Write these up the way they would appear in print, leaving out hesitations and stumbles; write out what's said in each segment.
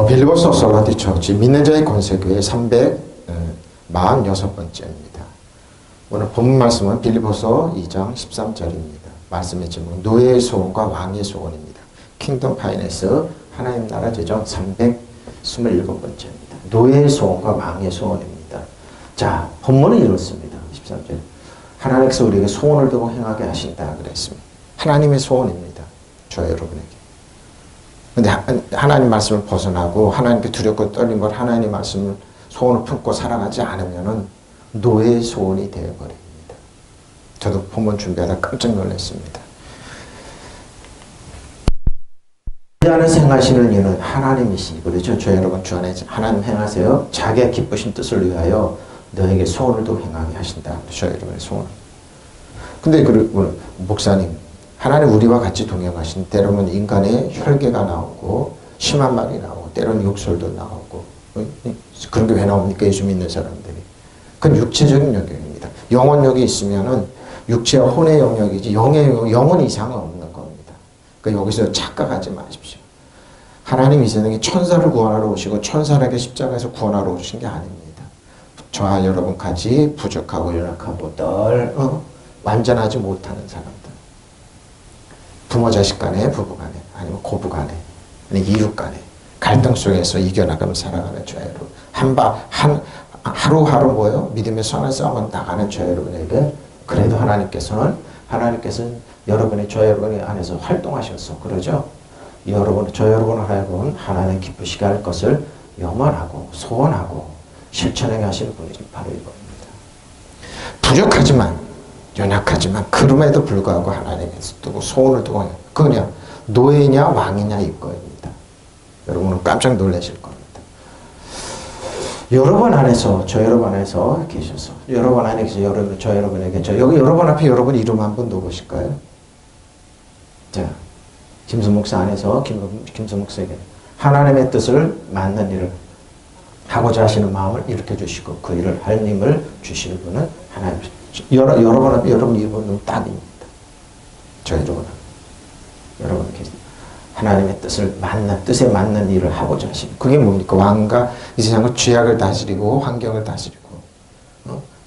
빌리버스 솔라디 처치 믿는 자의 권세교회 346번째입니다. 오늘 본문 말씀은 빌리버서 2장 13절입니다. 말씀의 제목은 노예의 소원과 왕의 소원입니다. 킹덤 파이낸스 하나님 나라 재정 327번째입니다. 노예의 소원과 왕의 소원입니다. 자, 본문은 이렇습니다. 13절. 하나님께서 우리에게 소원을 두고 행하게 하신다 그랬습니다. 하나님의 소원입니다. 저 여러분에게. 근데 하나님 말씀을 벗어나고 하나님께 두렵고 떨린 걸 하나님 말씀을 소원을 품고 살아가지 않으면은 노예의 소원이 되어버립니다. 저도 본문 준비하다 깜짝 놀랐습니다. 주 안에서 행하시는 이는 하나님이시니 그렇죠. 저 여러분 주 안에 하나님 행하세요. 자기의 기쁘신 뜻을 위하여 너에게 소원을 두고 행하게 하신다. 저 여러분의 소원. 근데 그 목사님 하나님 우리와 같이 동행하신 때로는 인간의 혈계가 나오고 심한 말이 나오고 때로는 욕설도 나오고 그런 게 왜 나옵니까? 예수 믿는 사람들이. 그건 육체적인 영역입니다. 영혼력이 있으면은 육체와 혼의 영역이지 영혼 이상은 없는 겁니다. 그러니까 여기서 착각하지 마십시오. 하나님 이 세상에 천사를 구원하러 오시고 천사에게 십자가에서 구원하러 오신 게 아닙니다. 저와 여러분 같이 부족하고 연약하고 늘 완전하지 못하는 사람들. 부모 자식 간에 부부 간에 아니면 고부 간에 아니면 이웃 간에 갈등 속에서 이겨나가며 살아가는 저 여러분 하루하루 뭐요? 믿음의 선한 싸움을 나가는 저 여러분에게 그래도 하나님께서는 여러분의 저 여러분의 안에서 활동하셔서 그러죠. 저 여러분을 하여금 하나님 기쁘시게 할 것을 염원하고 소원하고 실천하게 하시는 분이 바로 이겁니다. 부족하지만 연약하지만 그럼에도 불구하고 하나님께서 두고 소원을 두고 그냥 노예냐 왕이냐 이거입니다. 여러분은 깜짝 놀라실 겁니다. 여러분 안에서 저 여러분 안에서 계셔서 여러분 안에서 저 여러분에게 여기 여러분 앞에 여러분 이름 한번 놓으실까요? 자, 김수 목사 안에서 김수 목사에게 하나님의 뜻을 맞는 일을 하고자 하시는 마음을 일으켜 주시고 그 일을 할 힘을 주시는 분은 하나님. 여러분 앞에 여러분 이름은 딱입니다. 저 여러분 하나님의 뜻에 맞는 일을 하고자 하시는 그게 뭡니까? 왕과 이 세상의 죄악을 다스리고 환경을 다스리고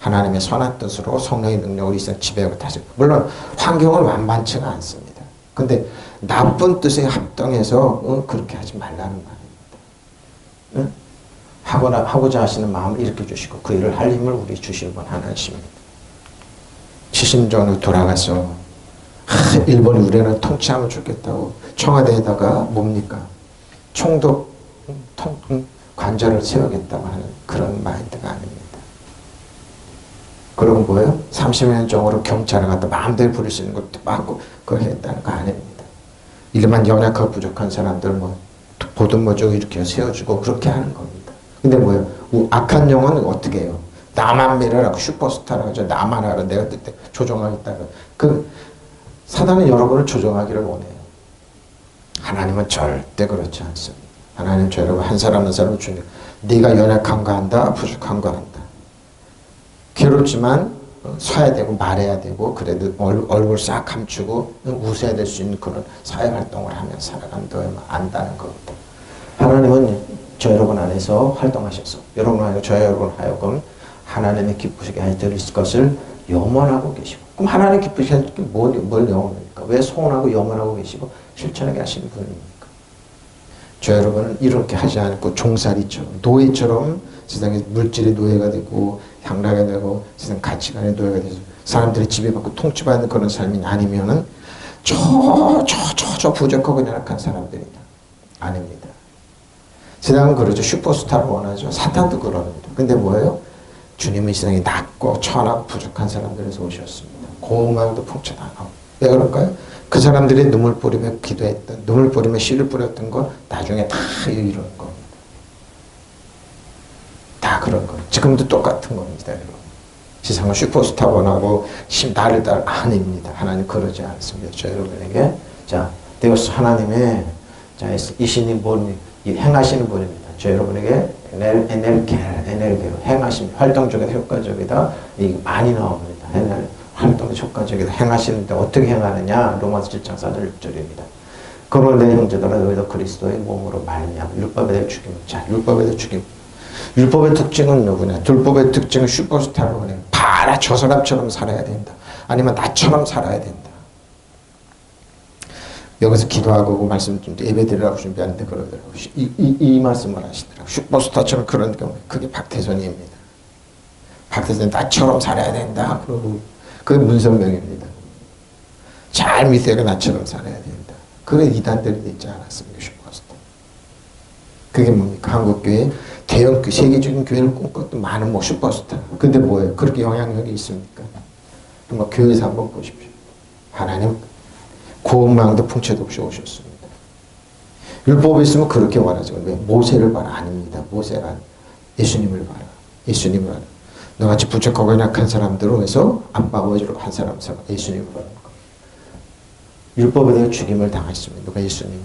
하나님의 선한 뜻으로 성령의 능력으로 이 세상 지배하고 다스리고 물론 환경은 완만치가 않습니다. 근데 나쁜 뜻에 합당해서 그렇게 하지 말라는 말입니다. 하고자 하시는 마음을 일으켜 주시고 그 일을 할 힘을 우리 주시는 분 하나님입니다. 70년 전으로 돌아가서 일본이 우리나라 통치하면 좋겠다고 청와대에다가 뭡니까? 총독 관절을 세우겠다고 하는 그런 마인드가 아닙니다. 그런 거예요? 30년 정으로 경찰을 갖다 마음대로 부릴 수 있는 것도 막고 그걸 했다는 거 아닙니다. 일반 연약하고 부족한 사람들 보든 뭐죠 이렇게 세워주고 그렇게 하는 겁니다. 근데 뭐예요? 악한 영혼은 어떻게 해요? 나만 밀어라고 슈퍼스타라고 하죠. 나만 알아. 내가 그때 조종하겠다고. 사단은 여러분을 조종하기를 원해요. 하나님은 절대 그렇지 않습니다. 하나님 저 여러분 한 사람 한 사람을 주는 네가 연약한 거 한다. 부족한 거 한다. 괴롭지만 서야 되고 말해야 되고 그래도 얼굴 싹 감추고 웃어야 될 수 있는 그런 사회활동을 하며 살아간다. 안다는 겁니다. 하나님은 저 여러분 안에서 활동하셔서 저 여러분 하여금 하나님의 기쁘시게 해드릴 것을 염원하고 계시고 그럼 하나님 기쁘시게 해드릴 뭘 염원합니까? 왜 소원하고 염원하고 계시고 실천하게 하시는 분입니까? 저 여러분은 이렇게 하지 않고 종살이처럼 노예처럼 세상에 물질의 노예가 되고 향락이 되고 세상 가치관의 노예가 돼서 사람들이 지배받고 통치받는 그런 삶이 아니면은 저 부족하고 연약한 사람들이다. 아닙니다. 세상은 그러죠. 슈퍼스타를 원하죠. 사탄도 그럽니다. 근데 뭐예요? 주님은 이 세상에 낮고 천하고 부족한 사람들에서 오셨습니다. 고음하고도 풍채당하고. 왜 그럴까요? 그 사람들이 눈물 뿌리며 기도했던, 눈물 뿌리며 씨를 뿌렸던 거 나중에 다 이런 겁니다. 다 그런 거예요. 지금도 똑같은 겁니다. 여러분. 세상은 슈퍼스타 원하고 나를 따라 아닙니다. 하나님 그러지 않습니다. 저 여러분에게 자, 되어서 하나님의 자, 이 신이 행하시는 분입니다. 저 여러분에게 에넬게로 행하신 활동적이다 효과적이다 이게 많이 나옵니다. 활동 효과적이다 행하시는데 어떻게 행하느냐 로마서 7장 4절 6절입니다. 그러므로 내 형제들아 너희도 그리스도의 몸으로 말미암아 율법에 대해 죽임. 자, 율법에 대해 죽임. 율법의 특징은 누구냐? 율법의 특징은 슈퍼스타로 그래. 봐라 저 사람처럼 살아야 된다. 아니면 나처럼 살아야 된다. 여기서 기도하고 말씀 좀 예배 드리라고 준비하는데 그러더라고요. 이 말씀을 하시더라고요. 슈퍼스타처럼 그런 경우 그게 박태선입니다. 박태선 나처럼 살아야 된다. 그러고 그게 문선명입니다. 잘 믿어야 나처럼 살아야 된다. 그게 이단들이 있지 않았습니까? 슈퍼스타. 그게 뭡니까? 한국교회 대형 세계적인 교회를 꿈꿨던 많은 뭐 슈퍼스타. 근데 뭐예요? 그렇게 영향력이 있습니까? 정말 교회에서 한번 보십시오. 하나님 구원망도 풍채도 없이 오셨습니다. 율법에 있으면 그렇게 말하죠. 왜? 모세를 봐라. 아닙니다. 모세란 예수님을 봐라. 예수님을 봐라. 너같이 부족하고 약한 사람들을 위해서 안바워주러 한 사람 예수님을 봐라. 율법에 대해 죽임을 당했습니다. 누가? 예수님.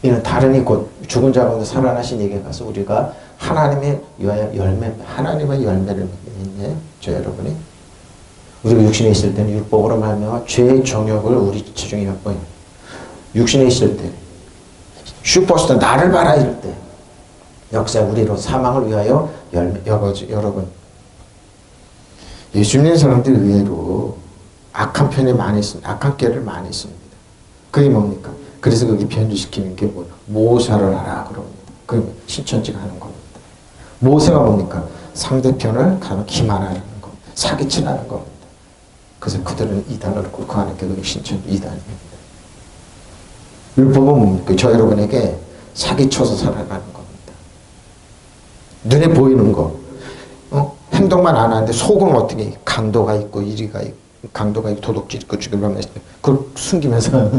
이는 다른 곧 죽은 자 가운데 살아나신 얘기에 가서 우리가 하나님의 하나님의 열매를 맺는 저 여러분이 우리가 육신에 있을 때는 율법으로 말미암아 죄의 정욕을 우리 지중에 몇 육신에 있을 때 슈퍼스타 나를 봐라 이럴 때 역사 우리로 사망을 위하여 여러분 예수 믿는 사람들 의외로 악한 편이 많이 있습니다. 악한 깨를 많이 있습니다. 그게 뭡니까? 그래서 거기 변주시키는 게 뭐야? 모사를 하라 그럽니다. 그 신천지가 하는 겁니다. 모세가 뭡니까? 상대편을 기만하는 겁니다. 사기치라는 겁니다. 그래서 그들은 이단을 꿇고 하는 게 그게 신천지 이단입니다. 율법은 뭡니까? 저 여러분에게 사기쳐서 살아가는 겁니다. 눈에 보이는 거. 행동만 안 하는데 속은 어떻게 강도가 있고 이리가 있고 강도가 있고 도둑질 있고 죽이려면 그걸 숨기면서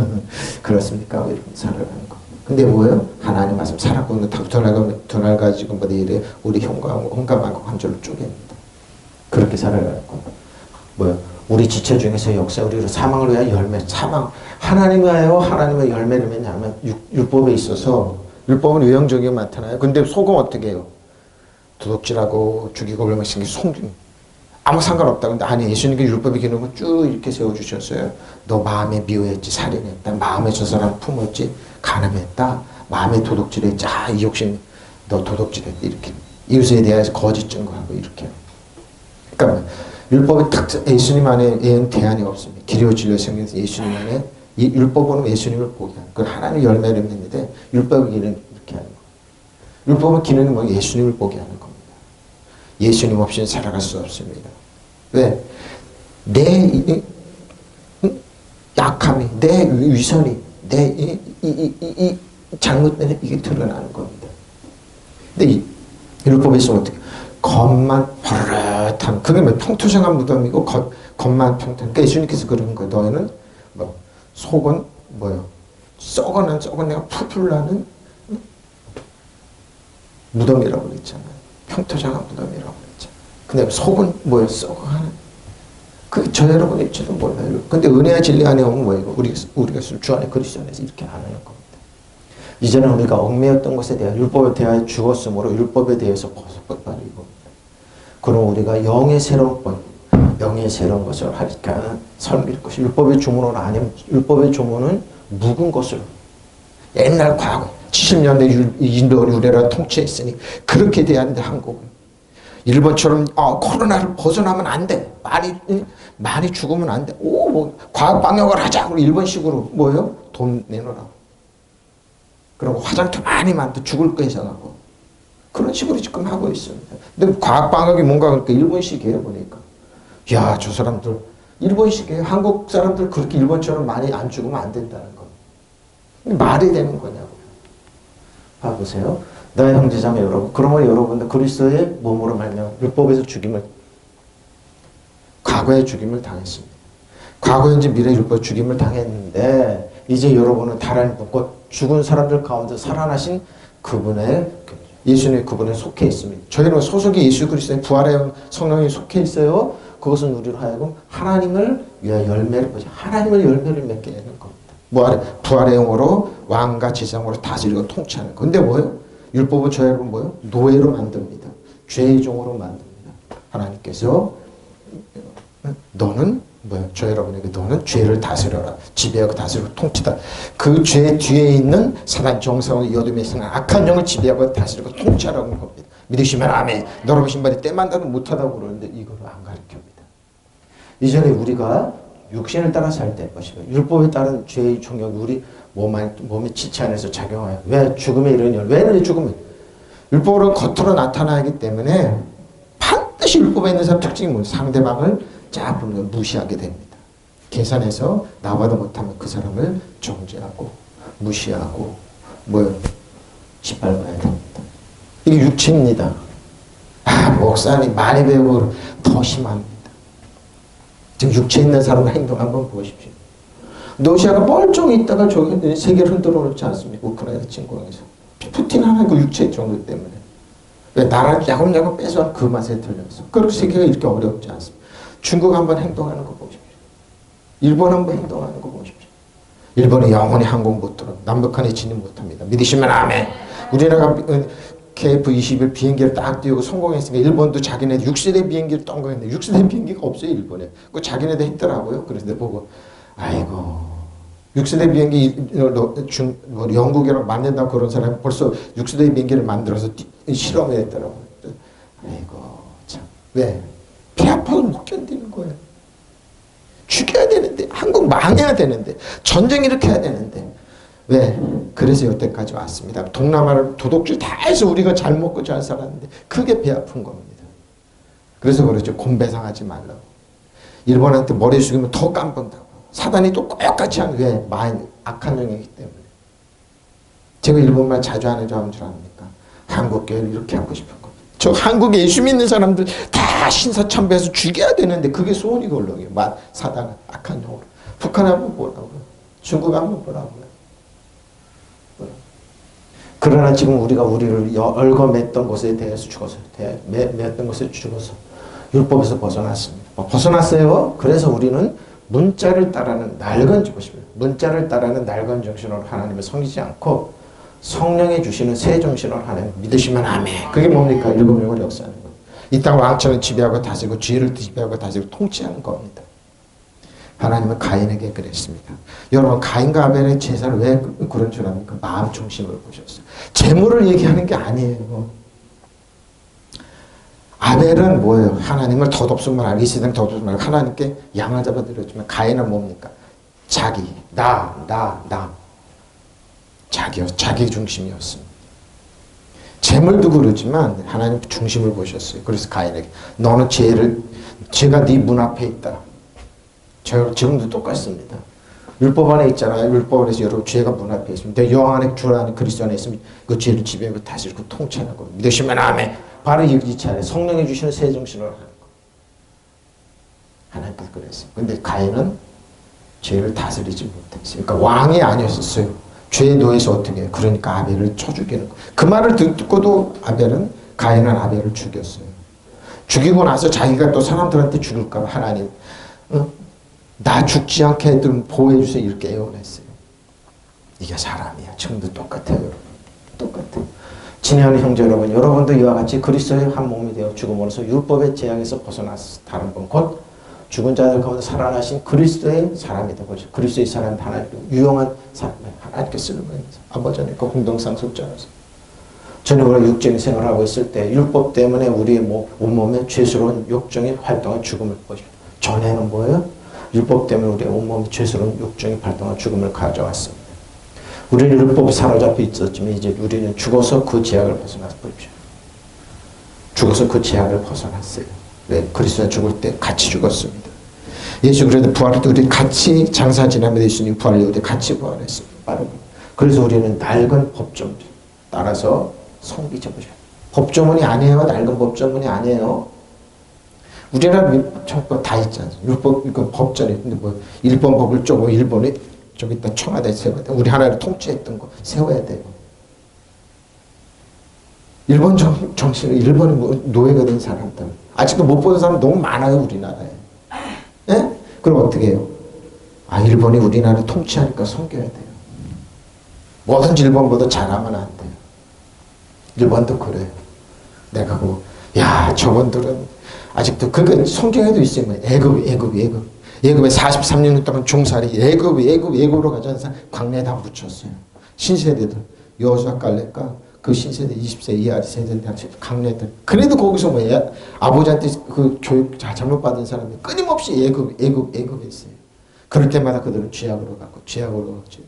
그렇습니까? 이렇게 살아가는 거. 근데 뭐예요? 하나님 말씀 살았고 도날 가지고 뭐 이래 우리 흉감하고 관절을 쪼갭니다. 그렇게 살아가는 거. 뭐예요? 우리 지체 중에서 역사 우리로 사망을 위하여 열매 사망 하나님을 위하여 하나님의 열매를 맺냐면 율법에 있어서 율법은 외형적이게 나타나요. 근데 속은 어떻게 해요? 도둑질하고 죽이고 얼마씩 속임 아무 상관없다. 근데 아니 예수님께 율법의 기능을 쭉 이렇게 세워주셨어요. 너 마음에 미워했지 살인했다. 마음에 저 사람 품었지 간음했다. 마음에 도둑질했지 이 욕심 너 도둑질했다. 이렇게 이웃에 대해서 거짓 증거하고 이렇게. 그러니까 율법의 특징 예수님 안에 대안이 없습니다. 길이요 진리요 생명에서 예수님 안에 율법은 예수님을 보게 하는 그 하나님의 열매를 맺는데 율법의 기능은 이렇게 하는 거예요. 율법의 기능은 뭐 예수님을 보게 하는 겁니다. 예수님 없이는 살아갈 수 없습니다. 왜? 내 약함이, 내 위선이, 내 잘못된 이게 드러나는 겁니다. 근데 이 율법에 있으면 어떻게? 겉만 버릇한 그게 뭐 평토생한 무덤이고 겉만 평탄. 그러니까 예수님께서 그러는 거예요. 너희는 뭐 속은 뭐요? 썩은 내가 풀풀 나는 무덤이라고 그랬잖아요. 평토장한 무덤이라고 그랬죠. 근데 속은 뭐예요? 썩어가는. 저 여러분일지도 몰라요. 근데 은혜와 진리 안에 오면 뭐예요? 우리가 주 안에 그리스도 안에서 이렇게 하는 겁니다. 이제는 우리가 얽매였던 것에 대한 율법에 대하여 죽었으므로 율법에 대해서 벗어버리고 그럼 우리가 영의 새로운 것을 하니까 섬길 것이 율법의 조문은 아니면 율법의 조문은 묵은 것을 옛날 과거 70년대 인도 유래라 통치했으니 그렇게 돼야하는데 한국은 일본처럼 코로나를 벗어나면 안 돼. 많이 죽으면 안 돼. 뭐 과학 방역을 하자. 그리고 일본식으로 뭐예요? 돈 내놓으라고. 그리고 화장터 많이 만들어 죽을 거 해서가고 그런 식으로 지금 하고 있습니다. 근데 과학 방역이 뭔가 그러니까 일본식이에요 보니까. 야, 저 사람들 일본식이에요. 한국 사람들 그렇게 일본처럼 많이 안 죽으면 안 된다는 거. 말이 되는 거냐고요. 봐보세요. 나의 형제자매 여러분. 그러면 여러분들 그리스도의 몸으로 말미암아 율법에서 과거에 죽임을 당했습니다. 과거, 현재, 미래 율법 죽임을 당했는데 이제 여러분은 다른 죽은 사람들 가운데 살아나신 그분의 예수님의 그분에 속해 있습니다. 저희는 소속이 예수 그리스도의 부활의 성령이 속해 있어요. 그것은 우리로 하여금 하나님을 위하여 하나님의 열매를 맺게 되는 겁니다. 부활의 영으로 왕과 제사장으로 다스리고 통치하는 거. 근데 뭐예요? 율법은 저 여러분 뭐예요? 노예로 만듭니다. 죄의 종으로 만듭니다. 하나님께서 너는 뭐야? 저 여러분에게 너는 죄를 다스려라. 지배하고 다스리고 통치다. 그 죄 뒤에 있는 사단 정사와 여둠의 생각 악한 영을 지배하고 다스리고 통치하라고 하는 겁니다. 믿으시면 아멘. 너로 신발이 때만다는 못하다고 그러는데 이걸 안 가르칩니다. 이전에 우리가 육신을 따라 살 때 것이고 율법에 따른 죄의 총력이 우리 몸의 지체 안에서 작용하여 왜 죽음에 이르느냐? 왜 죽음에? 율법으로 겉으로 나타나기 때문에 반드시 율법에 있는 사람 특징이 뭐예요? 상대방을 쫙 보면 무시하게 됩니다. 계산해서 나와도 못하면 그 사람을 정죄하고 무시하고 뭐요? 짓밟아야 됩니다. 이게 육체입니다. 목사님 많이 배우고 더 심합니다. 지금 육체 있는 사람의 행동 한번 보십시오. 러시아가 멀쩡히 있다가 저기 세계를 흔들어 놓지 않습니까? 우크라이나 침공에서. 푸틴 하나 그 육체 정도 때문에. 왜 나라를 야금야금 뺏어간 그 맛에 들려서. 그리고 세계가 이렇게 어렵지 않습니다. 중국 한번 행동하는 거 보십시오. 일본 한번 행동하는 거 보십시오. 일본이 영원히 항공 못 들어. 남북한에 진입 못합니다. 믿으시면 아멘. 우리나라가 KF-21 비행기를 딱 띄우고 성공했으니까 일본도 자기네 6세대 비행기를 떤 거였는데 6세대 비행기가 없어요 일본에. 그 자기네들 했더라고요. 그래서 내가 보고 아이고 6세대 비행기 영국이랑 만든다고 그런 사람이 벌써 6세대 비행기를 만들어서 실험을 했더라고요. 아이고 참 왜? 배 아파서 못 견디는 거예요. 죽여야 되는데 한국 망해야 되는데 전쟁 일으켜야 되는데 왜? 그래서 여태까지 왔습니다. 동남아를 도둑질 다 해서 우리가 잘 먹고 잘 살았는데 그게 배 아픈 겁니다. 그래서 그렇죠. 곤배상하지 말라고. 일본한테 머리 숙이면 더 깜본다고. 사단이 또 똑같이 하는 왜? 악한 영이기 때문에. 제가 일본말 자주 하는 줄 압니까? 한국교회를 이렇게 하고 싶은 겁니다. 저 한국에 예수 믿는 사람들 다 신사참배해서 죽여야 되는데 그게 소원이 걸렁이에요. 사단은 악한 영으로. 북한 한번 보라고요. 중국 한번 보라고요. 그러나 지금 우리가 우리를 얽어맸던 것에 대해서 죽어서 맸던 것에 죽어서 율법에서 벗어났습니다. 벗어났어요. 그래서 우리는 문자를 따르는 낡은 것입니다. 문자를 따르는 낡은 정신으로 하나님을 섬기지 않고 성령이 주시는 새 정신으로 하나님 믿으시면 아멘. 그게 뭡니까? 일곱 영을 역사하는 것. 이 땅 왕처럼 지배하고 다스리고 죄를 지배하고 다스리고 통치하는 겁니다. 하나님은 가인에게 그랬습니다. 여러분 가인과 아벨의 제사를 왜 그런 줄 압니까? 마음 중심을 보셨어요. 재물을 얘기하는 게 아니에요. 아벨은 뭐예요? 하나님을 덧없음 말, 이 세상 덧없음 말, 하나님께 양을 잡아드렸지만 가인은 뭡니까? 자기, 나. 자기 중심이었습니다. 재물도 그러지만 하나님 중심을 보셨어요. 그래서 가인에게 너는 죄가 네 문 앞에 있다. 지금도 똑같습니다. 율법 안에 있잖아요. 율법 안에서 여러분 죄가 문 앞에 있습니다. 내 영 안에 주 안에 그리스도 안에 있으면 그 죄를 지배하고 다스리고 통치하는 거 믿으시면 아멘. 바로 이 차례 성령이 주시는 새 정신으로 하는 거. 하나님께서 그랬어요. 근데 가인은 죄를 다스리지 못했어요. 그러니까 왕이 아니었어요. 죄에 노예서 어떻게 해요? 그러니까 아벨을 쳐 죽이는 거. 그 말을 듣고도 가인은 아벨을 죽였어요. 죽이고 나서 자기가 또 사람들한테 죽을까 봐 하나님 나 죽지 않게 보호해 주세요. 이렇게 애원했어요. 이게 사람이야. 지금도 똑같아요. 여러분. 똑같아요. 친애하는 형제 여러분, 여러분도 이와 같이 그리스도의 한 몸이 되어 죽음으로써 율법의 재앙에서 벗어나서 다른 분, 곧 죽은 자들 가운데 살아나신 그리스도의 사람이 되고 그리스도의 사람은 하나님 유용한 사람, 하나님께 쓰는 아버지 하나님과 공동상속자로서 저는 우리가 육적인 생활을 하고 있을 때 율법 때문에 우리의 온몸에 죄스러운 욕정이 활동한 죽음을 보십시오. 전에는 뭐예요? 율법 때문에 우리의 온몸에 죄스러운 욕정이 활동한 죽음을 가져왔습니다. 우리는 율법에 사로잡혀 있었지만 이제 우리는 죽어서 그 제약을 벗어나서 보십시오. 죽어서 그 제약을 벗어났어요. 네, 그리스도가 죽을 때 같이 죽었습니다. 예수 그리스도 부활할 때 우리 같이 장사 지나면 예수님 부활할 때 같이 부활했습니다. 그래서 우리는 낡은 법조문 따라서 섬기죠. 법조문이 아니에요. 낡은 법조문이 아니에요. 우리나라 율법 다 있잖아요. 율법 이거 법전이 근데 뭐 일본 법을 쪼고 일본에 저기 있다 청와대 세워야 돼. 우리 하나를 통치했던 거 세워야 돼요. 일본 정신은 일본의 노예가 된 사람들 아직도 못 보는 사람 너무 많아요 우리나라에. 예? 그럼 어떻게 해요? 일본이 우리나라를 통치하니까 섬겨야 돼요. 뭐든지 일본보다 잘하면 안 돼요. 일본도 그래요. 내가 저분들은 아직도 그게 성경에도 있어요. 애굽. 예굽에 43년 동안 종살이 예굽으로 가자는 사람 광야에 다 묻혔어요. 신세대들 여호수아 갈렙과 그 신세대 20세 이하 세대들 강례들. 그래도 거기서 아버지한테 그 교육 잘못 받은 사람이 끊임없이 애굽했어요. 그럴 때마다 그들은 죄악으로 갔죠.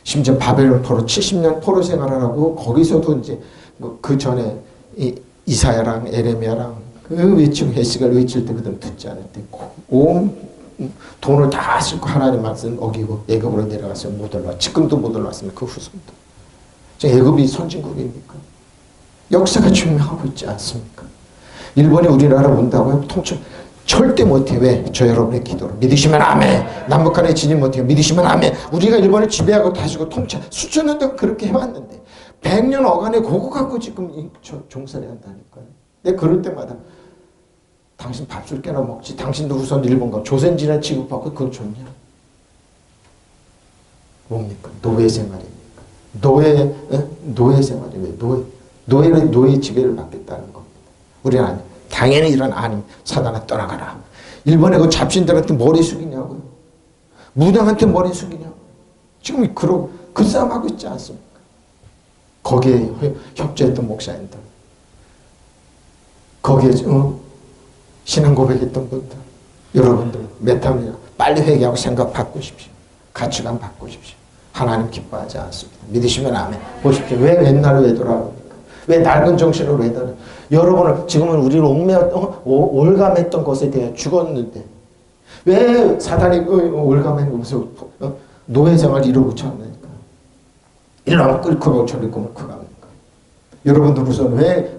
심지어 바벨론 포로 70년 포로 생활을 하고 거기서도 이제 그 전에 이사야랑 에레미야랑 그 외치고 해시가를 외칠 때 그들은 듣지 않았대. 온 돈을 다 쓰고 하나님 말씀 어기고 애굽으로 내려가서 못 올라와. 지금도 못 올라왔습니다. 그 후손도. 애굽이 선진국입니까? 역사가 증명하고 있지 않습니까? 일본이 우리나라 온다고요? 통치 절대 못해. 왜? 저 여러분의 기도를 믿으시면 아멘. 남북한의 진입 못해요. 믿으시면 아멘. 우리가 일본을 지배하고 다시고 통치 수천 년 동안 그렇게 해왔는데 100년 어간의 그거 갖고 지금 종살이 한다니까요. 내가 그럴 때마다 당신 밥술 깨나 먹지. 당신도 우선 일본과 조선진에 취급받고 그걸 좋냐? 뭡니까? 노예 생활입니까? 노예 생활이에요. 노예 지배를 받겠다는 겁니다. 우리는 아니. 당연히 이런 아님 사단아 떠나가라. 일본의 그 잡신들한테 머리 숙이냐고요. 무당한테 머리 숙이냐고. 지금 그 싸움하고 있지 않습니까? 거기에 협조했던 목사님들. 거기에 신앙 고백했던 분들. 여러분들 메타노야 빨리 회개하고 생각 바꾸십시오. 가치관 바꾸십시오. 하나님 기뻐하지 않습니다. 믿으시면 아멘. 보십시오. 왜 옛날로 왜 돌아옵니까? 왜 낡은 정신으로 왜 돌아옵니까? 여러분은 지금은 우리를 올감했던 것에 대해 죽었는데 왜 사단이 올감해서 노예생활 이러고 쳤습니까? 이러면 끓고 가고 저리 끓고 갑니까? 여러분들 우선 왜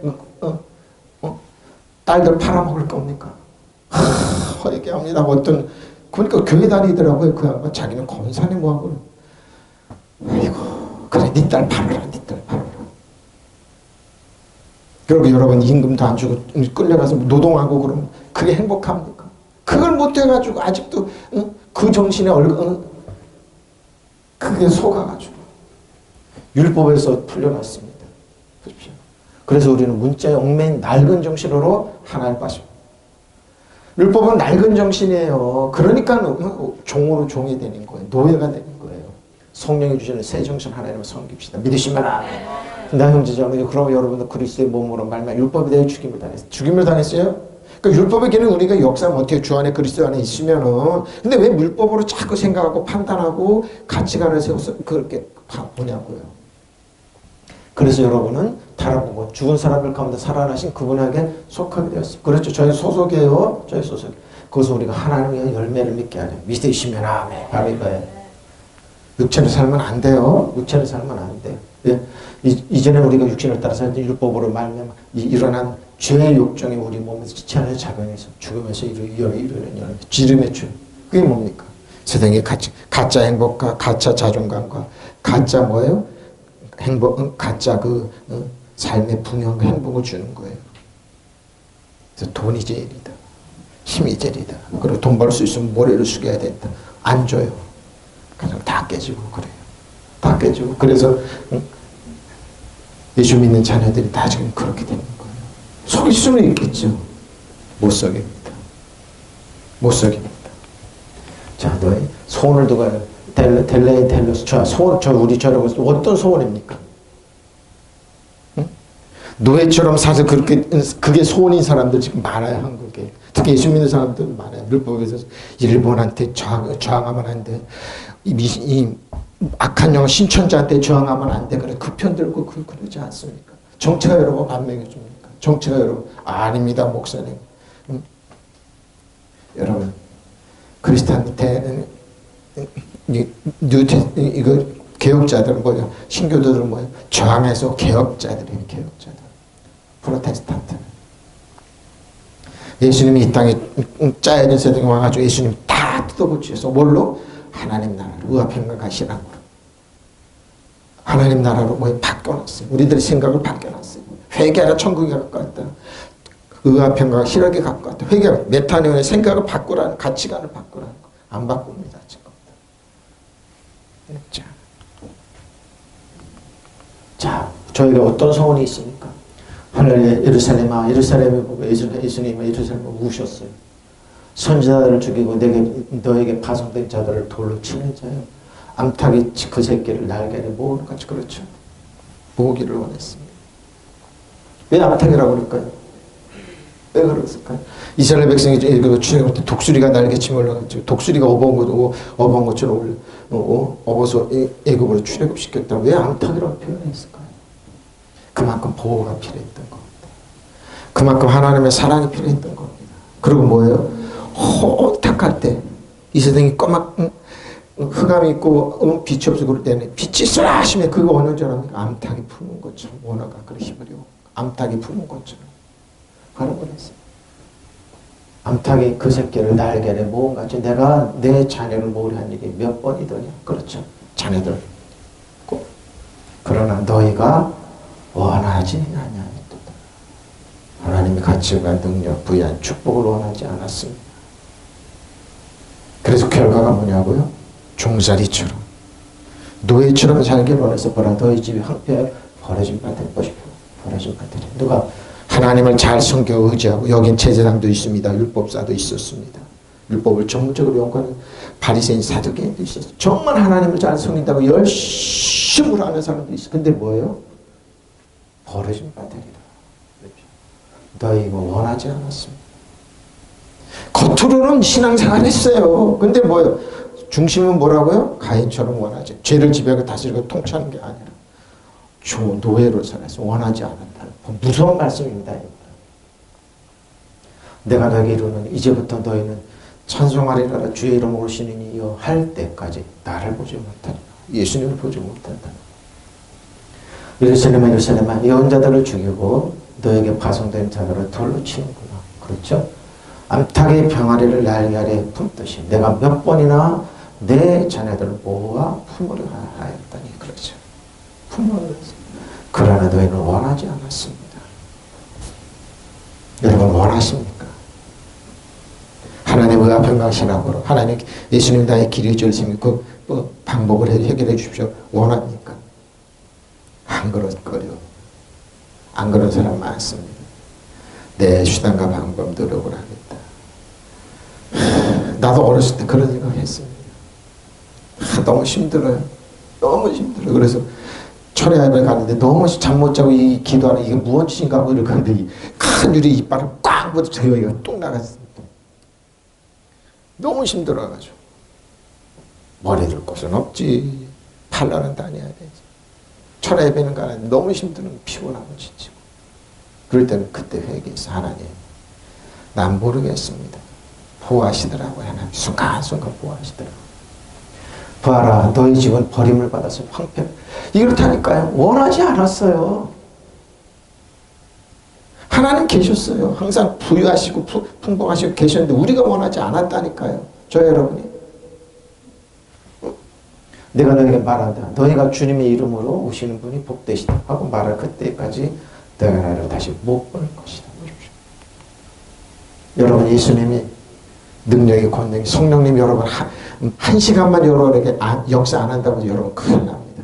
딸들 팔아먹을 겁니까? 얘기합니다. 그러니까 교회 다니더라고요. 그 양반 자기는 권사님 뭐하고 아이고 그래 네 딸 팔아라. 그리고 여러분 임금도 안 주고 끌려가서 노동하고 그러면 그게 행복합니까? 그걸 못해가지고 아직도 그 정신에 그게 속아가지고 율법에서 풀려났습니다. 보십시오. 그래서 우리는 문자에 얽매인 낡은 정신으로 하나님 빠집니다. 율법은 낡은 정신이에요. 그러니까 종으로 종이 되는 거예요. 노예가 되는 거예요. 성령이 주시는 새 정신 하나님을 섬깁시다. 믿으시면 아멘. 나 형제자매요. 그럼 여러분들 그리스도의 몸으로 말미암아 율법에 대해 죽임을 당했어요. 죽임을 당했어요? 그러니까 율법에게는 우리가 역사하면 어떻게 주 안에 그리스도 안에 있으면은 근데 왜 율법으로 자꾸 생각하고 판단하고 가치관을 세워서 그렇게 보냐고요. 그래서 여러분은 달아보고 죽은 사람들 가운데 살아나신 그분에게 속하게 되었어요. 그렇죠. 저희 소속이에요. 저희 소속. 그것은 우리가 하나님의 열매를 믿게 하려. 믿으시면 아멘. 바로 이거예요. 육체로 살면 안 돼요. 육체로 살면 안 돼요. 예. 이전에 우리가 육신을 따라서 율법으로 말미암아 일어난 죄의 욕정이 우리 몸에서 지체하여 작용해서 죽으면서 이르는 지름의 죄. 그게 뭡니까? 세상의 가짜 행복과 가짜 자존감과 가짜 뭐예요? 가짜 삶의 풍요함과 행복을 주는 거예요. 그래서 돈이 제일이다. 힘이 제일이다. 그리고 돈 벌 수 있으면 머리를 숙여야 된다. 안 줘요. 그냥 다 깨지고 그래요. 다 깨지고. 그래서 예수 믿는 자녀들이 다 지금 그렇게 되는 거예요. 속일 수는 있겠죠. 못 속입니다. 못 속입니다. 자, 너희 소원을 두고 델레스 우리 저러고 어떤 소원입니까? 응? 노예처럼 사서 그게 소원인 사람들 지금 많아요. 한국에. 특히 예수 믿는 사람들 많아요. 율법에서 일본한테 저항하면 안 돼. 이 악한 영혼 신천자한테 저항하면 안 돼. 그래 그 편 들고 그러지 않습니까? 정체가 여러분 반명해 줍니까? 정체가 여러분 아닙니다, 목사님. 여러분 그리스도인 이거 개혁자들은 뭐예요? 신교도들은 뭐예요? 저항해서 개혁자들이에요. 개혁자들. 프로테스탄트. 예수님이 이 땅에 짜여진 세상에 와가지고 예수님 다 뜯어고치셔서 뭘로? 하나님 나라로 의합평강과 신앙으로 하나님 나라로 뭐 바꿔놨어요. 우리들의 생각을 바꿔놨어요. 회개하라 천국에 갖고 왔다. 의합평강과 신앙에 갖고 왔다. 회개하라 메타노의 생각을 바꾸라는 가치관을 바꾸라는 거. 안 바꿉니다. 지금. 자, 저희가 어떤 소원이 있습니까? 하늘의 예루살렘아 예루살렘에 보고 예수님은 예루살렘을 우셨어요. 선지자들을 죽이고 너에게 파송된 자들을 돌로 치는 자요. 암탉이 그 새끼를 날개를 모으는 같이 그렇죠. 모으기를 원했습니다. 왜 암탉이라고 그럴까요? 왜 그랬을까요? 이스라엘 백성이 출애굽 때 독수리가 날개치며 올라갔죠. 독수리가 업어온 것처럼 업어서 애굽으로 출애굽시켰다. 왜 암탉이라고 표현했을까요? 그만큼 보호가 필요했던 겁니다. 그만큼 하나님의 사랑이 필요했던 겁니다. 그리고 뭐예요? 호탁할 때 이 세상이 꼬막 흑암이 있고 빛이 없어 그럴 때는 빛이 쏘라 하시면 그거 어느 줄 압니까? 암탉이 푸는 것처럼 원어가 그래 히브리어 암탉이 푸는 것처럼 하는 거랬어요. 암탉이 그 새끼를 날개를 모음같이 내가 내 자녀를 모으려 한 일이 몇 번이더냐. 그렇죠. 자녀들. 그러나 너희가 원하지 않냐. 하나님의 가치와 능력, 부여한 축복을 원하지 않았습니다. 그래서 결과가 뭐냐고요? 종살이처럼 노예처럼 살기를 원해서 보라 너희 집이 황폐하여 버려진 바 될 것이고 버려진 바 되리. 누가 하나님을 잘 섬겨 의지하고 여긴 제사장도 있습니다. 율법사도 있었습니다. 율법을 전문적으로 연구하는 바리새인 사두개인도 있었어요. 정말 하나님을 잘 섬긴다고 열심히 하는 사람도 있어요. 근데 뭐예요? 버려진 바 되리라. 너희 이거 원하지 않았습니다. 겉으로는 신앙생활 했어요. 근데 뭐예요? 중심은 뭐라고요? 가인처럼 원하지. 죄를 지배하고 다스리고 통치하는 게 아니라 노예로 살아서 원하지 않았다. 무서운 말씀입니다. 내가 너에게 이루는 이제부터 너희는 찬송하리라 주의 이름으로 신인이여 할 때까지 나를 보지 못하리라. 예수님을 보지 못한다. 예루살렘아 예루살렘아 예언자들을 죽이고 너에게 파송된 자들을 돌로 치는구나. 그렇죠? 암탉의 병아리를 날개 아래 품듯이 내가 몇 번이나 내 자녀들을 모아 품으려 하였다니. 그렇죠. 품으려 했습니다. 그러나 너희는 원하지 않았습니다. 여러분 원하십니까? 하나님의 평강신앙으로 하나님 예수님 나의 길이 줄이시면 그 방법을 해결해 주십시오. 원합니까? 안 그럴거려. 안 그런 사람 많습니다. 내 수단과 방법 노력을 하겠다. 나도 어렸을 때 그런 생각을 했습니다. 너무 힘들어요. 너무 힘들어요. 그래서 철야예배 가는데 너무 잠 못 자고 이 기도하는 이게 무언 짓인가 하고 이렇게 하는데 큰 유리 이빨을 꽉 붙여 여기가 뚝 나갔습니다. 너무 힘들어가지고 머리 들 곳은 없지. 팔로는 다녀야 되지. 철야예배는 가는데 너무 힘들면 피곤하고 지치고 그럴 때는 그때 회개해서 하나님 난 모르겠습니다. 보호하시더라고요. 하나님 순간순간 보호하시더라고요. 봐라 너희 집은 버림을 받아서 황폐. 이렇다니까요. 원하지 않았어요. 하나님 계셨어요. 항상 부유하시고 풍성하시고 계셨는데 우리가 원하지 않았다니까요. 저 여러분이. 내가 너에게 말한다. 너희가 주님의 이름으로 오시는 분이 복되시다 하고 말할 그때까지 너희가 나를 다시 못 볼 것이다. 여러분 예수님이 능력이 권능이 성령님 여러분 한 시간만 여러분에게 역사 안 한다고 여러분 큰일 납니다.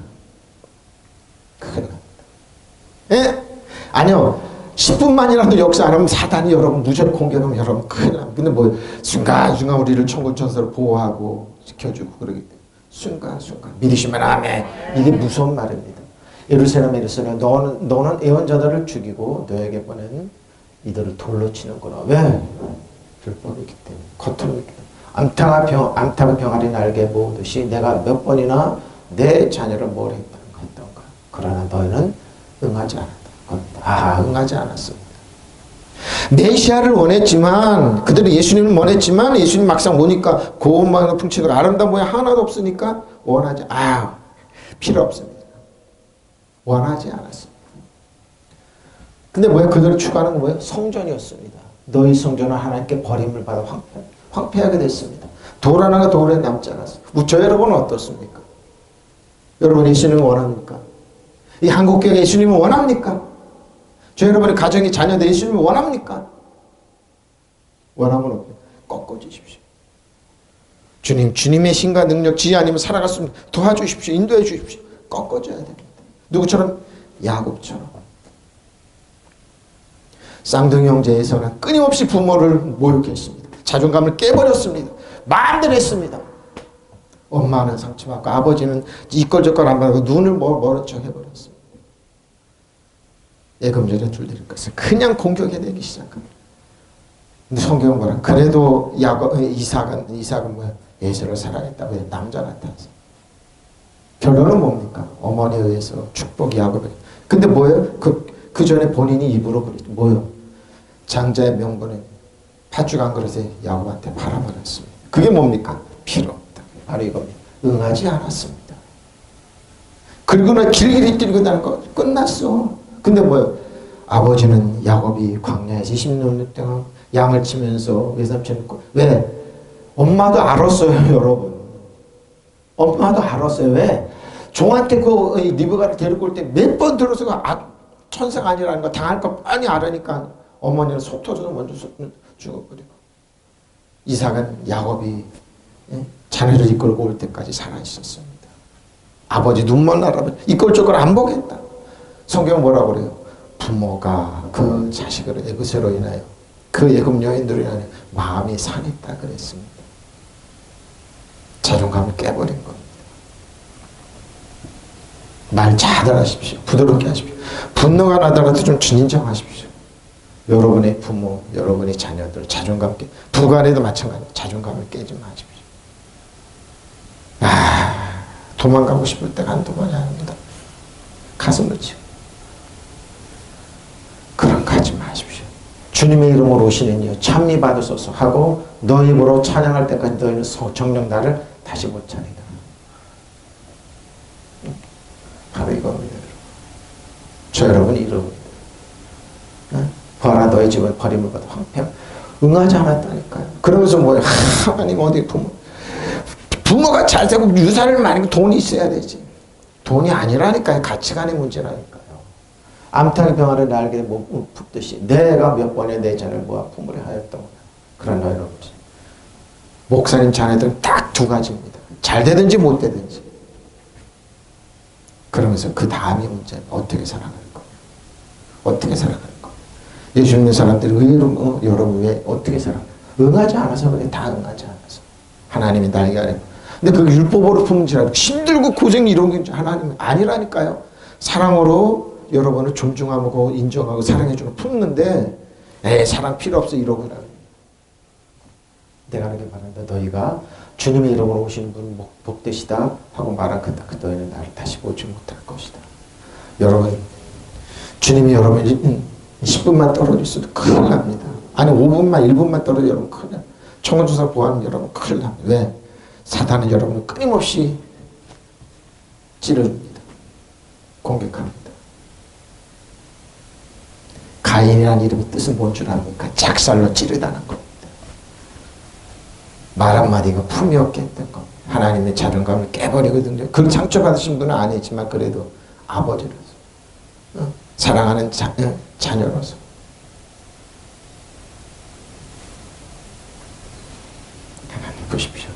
큰일 납니다. 예? 아니요. 10분만이라도 역사 안 하면 사단이 여러분 무조건 공격하면 여러분 큰일 납니다. 근데 뭐 순간순간 우리를 천군천사로 보호하고 지켜주고 그러기 때문에 순간순간 믿으시면 아멘. 이게 무서운 말입니다. 예루살렘 예루살렘 너는 예언자들을 죽이고 너에게 보낸 이들을 돌로 치는구나. 왜? 율법이기 때문에. 겉으로 있기 때문에. 암탉의 병아리 날개 모으듯이 내가 몇 번이나 내 자녀를 뭘 했던가. 그러나 너희는 응하지 않았다. 응하지 않았습니다. 메시아를 원했지만 그들은 예수님을 원했지만 예수님 막상 오니까 고운만 높은 칭을 아름다운 모양 하나도 없으니까 원하지 필요 없습니다. 원하지 않았습니다. 근데 뭐예요? 그들을 추구하는 건 뭐예요? 성전이었습니다. 너희 성전은 하나님께 버림을 받아 황폐하게 됐습니다. 돌 하나가 돌에 남지 않았어요. 저 여러분은 어떻습니까? 여러분 예수님을 원합니까? 이 한국교회가 예수님을 원합니까? 저 여러분의 가정이 자녀들 예수님을 원합니까? 원하면 꺾어주십시오. 주님의 신과 능력 지혜 아니면 살아갈 수 없는 도와주십시오. 인도해 주십시오. 꺾어줘야 됩니다. 누구처럼? 야곱처럼. 쌍둥이 형제에서는 끊임없이 부모를 모욕했습니다. 자존감을 깨버렸습니다. 마음대로 했습니다. 엄마는 상처받고 아버지는 이끌저끌 안 받고 눈을 멀은 척 해버렸습니다. 예금절에 줄릴 것을 그냥 공격해내기 시작합니다. 근데 성경은 뭐라? 그래도 이삭은 뭐야? 에서를 사랑했다. 왜? 남자 같아서. 결론은 뭡니까? 어머니에 의해서 축복이 야곱에게. 근데 뭐예요? 그 전에 본인이 입으로 그랬죠. 뭐예요? 장자의 명분을 팥죽 한 그릇에 야곱한테 팔아버렸습니다. 그게 뭡니까? 필요 없다. 바로 이겁니다. 응하지 않았습니다. 그리고는 길길이 뛰고 다니는 거 끝났어. 근데 뭐예요? 아버지는 야곱이 광야에서 20년 동안 양을 치면서 외삼촌을 왜? 엄마도 알았어요, 여러분. 엄마도 알았어요. 왜? 종한테 그 리브가를 데리고 올 때 몇 번 들어서 천사가 아니라는 거 당할 거 뻔히 알으니까 어머니는 속 터져서 먼저 죽어버리고 이삭은 야곱이 자네를 이끌고 올 때까지 살아있었습니다. 아버지 눈먼 할아버지 이끌저끌 안 보겠다. 성경은 뭐라고 그래요? 부모가 그 자식을 애굽으로 인하여 그 애굽 여인들로 인하여 마음이 상했다 그랬습니다. 자존감을 깨버린 겁니다. 말 잘 하십시오. 부드럽게 하십시오. 분노가 나더라도 좀 진정하십시오. 여러분의 부모, 여러분의 자녀들 자존감 깨. 부관에도 마찬가지입니다. 자존감을 깨지 마십시오. 도망가고 싶을 때가 한두 번이 아닙니다. 가슴을 치고. 그런 거 하지 마십시오. 주님의 이름으로 오시는 이여 찬미 받으소서 하고 너 입으로 찬양할 때까지 너희는 정녕 나를 다시 못 차리다. 바로 이겁니다. 저 여러분이 이러고 봐라 너희 집은 버림을 받아 황폐 응하지 않았다니까요. 그러면서 뭐예요? 하나님 어디 부모가 잘 되고 유산을 많이 돈이 있어야 되지. 돈이 아니라니까요. 가치관의 문제라니까요. 암탉의 병아를 날개에 못 품듯이 내가 몇 번에 내 자를 모아 품으려 하였던 그런 너희는 없지. 목사님 자녀들은 딱 두 가지입니다. 잘 되든지 못 되든지. 그러면서 그 다음이 문제는 어떻게 살아갈 거예요. 어떻게 살아갈 거예요. 예수 믿는 사람들이 의외로 여러분 왜 어떻게 살아? 응하지 않아서 그래. 다 응하지 않아서. 하나님이 날개 아래. 근데 그 율법으로 품지라도 힘들고 고생 이런 게 하나님은 아니라니까요. 사랑으로 여러분을 존중하고 인정하고 사랑해주고 품는데 사랑 필요 없어 이러고 그래. 내가 하는 게 바란다. 너희가 주님의 이름으로 오시는 분 복되시다 하고 말한 그 너희는 나를 다시 보지 못할 것이다. 여러분 주님이 여러분 10분만 떨어질 수도 큰일 납니다. 아니 5분만 1분만 떨어져 여러분 큰일 납니다. 청원조사 보아하는 여러분 큰일 납니다. 왜? 사단은 여러분을 끊임없이 찌릅니다. 공격합니다. 가인이라는 이름의 뜻은 뭔 줄 압니까? 작살로 찌르다는 겁니다. 말 한마디가 품이 없게 했던 겁니다. 하나님의 자존감을 깨버리거든요. 그 상처받으신 분은 아니지만 그래도 아버지로서 사랑하는 자녀로서 하나님 보십시오.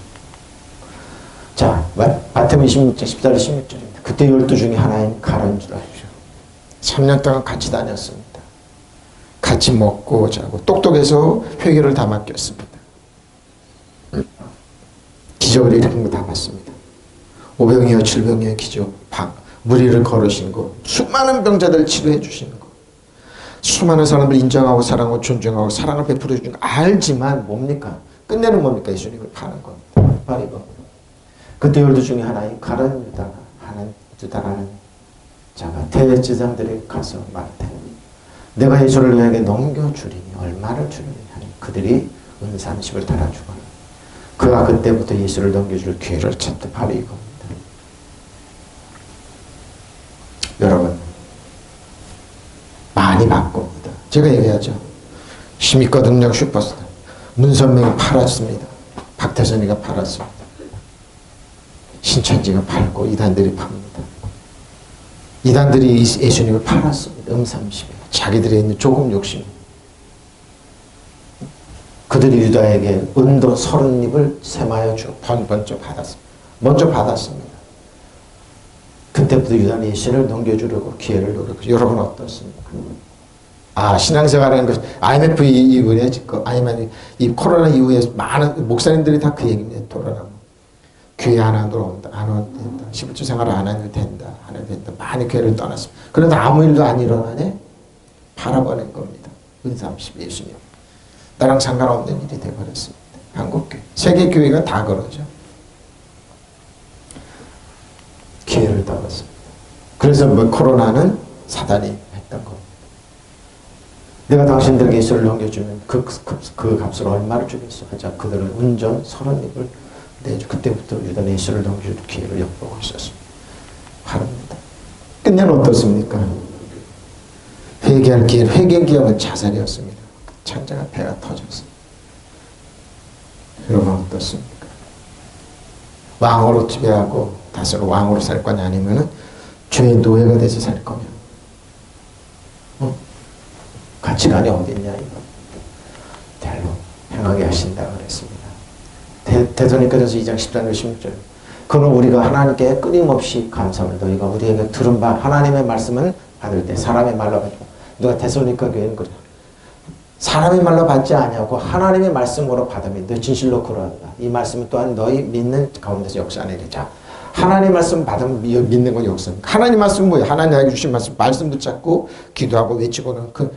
자, 마태복음 26장 14절 16절입니다. 그때 12 중에 하나인 가라인 줄 아십시오. 3년 동안 같이 다녔습니다. 같이 먹고 자고 똑똑해서 회개를 다 맡겼습니다. 기적을 일으킨 거 다 봤습니다. 오병이어 질병이어 기적, 무리를 걸으신 거, 수많은 병자들을 치료해 주시는 거, 수많은 사람을 인정하고 사랑하고 존중하고 사랑을 베풀어 주는 거 알지만 뭡니까? 끝내는 뭡니까? 예수님을 파는 겁니다. 바로 이거. 그때 12 중에 하나인 가룟 유다라는 자가 대제사장들이 가서 말하되 내가 예수를 너에게 넘겨주리니 얼마를 주리니 하니 그들이 은 30을 달아주거나 그가 그때부터 예수를 넘겨줄 기회를 찾다. 바로 이겁니다. 여러분 많이 바꿉니다. 제가 얘기하죠. 힘있고 능력 슈퍼스타 문선명이 팔았습니다. 박태선이가 팔았습니다. 신천지가 팔고 이단들이 팝니다. 이단들이 예수님을 팔았습니다. 30에 자기들이 있는 조금 욕심. 그들이 유다에게 은돈 30립을 세마여 주 먼저 받았습니다. 그때부터 유다는 예수를 넘겨주려고 기회를 노렸고 여러분 어떻습니까? 신앙생활하는 것, IMF 이후에, 아니면 이 코로나 이후에 많은 목사님들이 다 그 얘기입니다. 돌아가면. 교회 안 들어온다. 안 온다. 11주 생활을 안 해도 된다. 안 해도 된다. 많이 교회를 떠났습니다. 그런데 아무 일도 안 일어나네? 팔아버린 겁니다. 은삼십 예수님. 나랑 상관없는 일이 되어버렸습니다. 한국교회. 세계교회가 다 그러죠. 기회를 떠났습니다. 그래서 코로나는 사단이 했던 겁니다. 내가 당신들에게 예수를 넘겨주면 그 값을 얼마를 주겠어? 하자 그들은 운전 30입을 내줘. 그때부터 유다는 예수를 넘겨줄 기회를 엿보고 있었습니다. 바랍니다. 끝내는 어떻습니까? 회개할 기회를, 회개 기회는 자살이었습니다. 창자가 배가 터졌습니다. 여러분 어떻습니까? 왕으로 지배하고 다스로 왕으로 살 거냐 아니면은 죄의 노예가 돼서 살 거냐? 가치관이 어디 있냐 이거. 대로 행하게 하신다 그랬습니다. 데살로니가전서 2장 14절 16절. 그는 우리가 하나님께 끊임없이 감사함을 너희가 우리에게 들은 바 하나님의 말씀을 받을 때 사람의 말로 가지고 누가 데살로니가 교회는 그래. 사람의 말로 받지 아니하고 하나님의 말씀으로 받으면 너 진실로 그러하다. 이 말씀은 또한 너희 믿는 가운데서 역사하느니라. 자, 하나님 말씀 받으면 믿는 건 역사입니다. 하나님 말씀은 뭐예요? 하나님에게 주신 말씀 붙잡고 기도하고 외치고는 그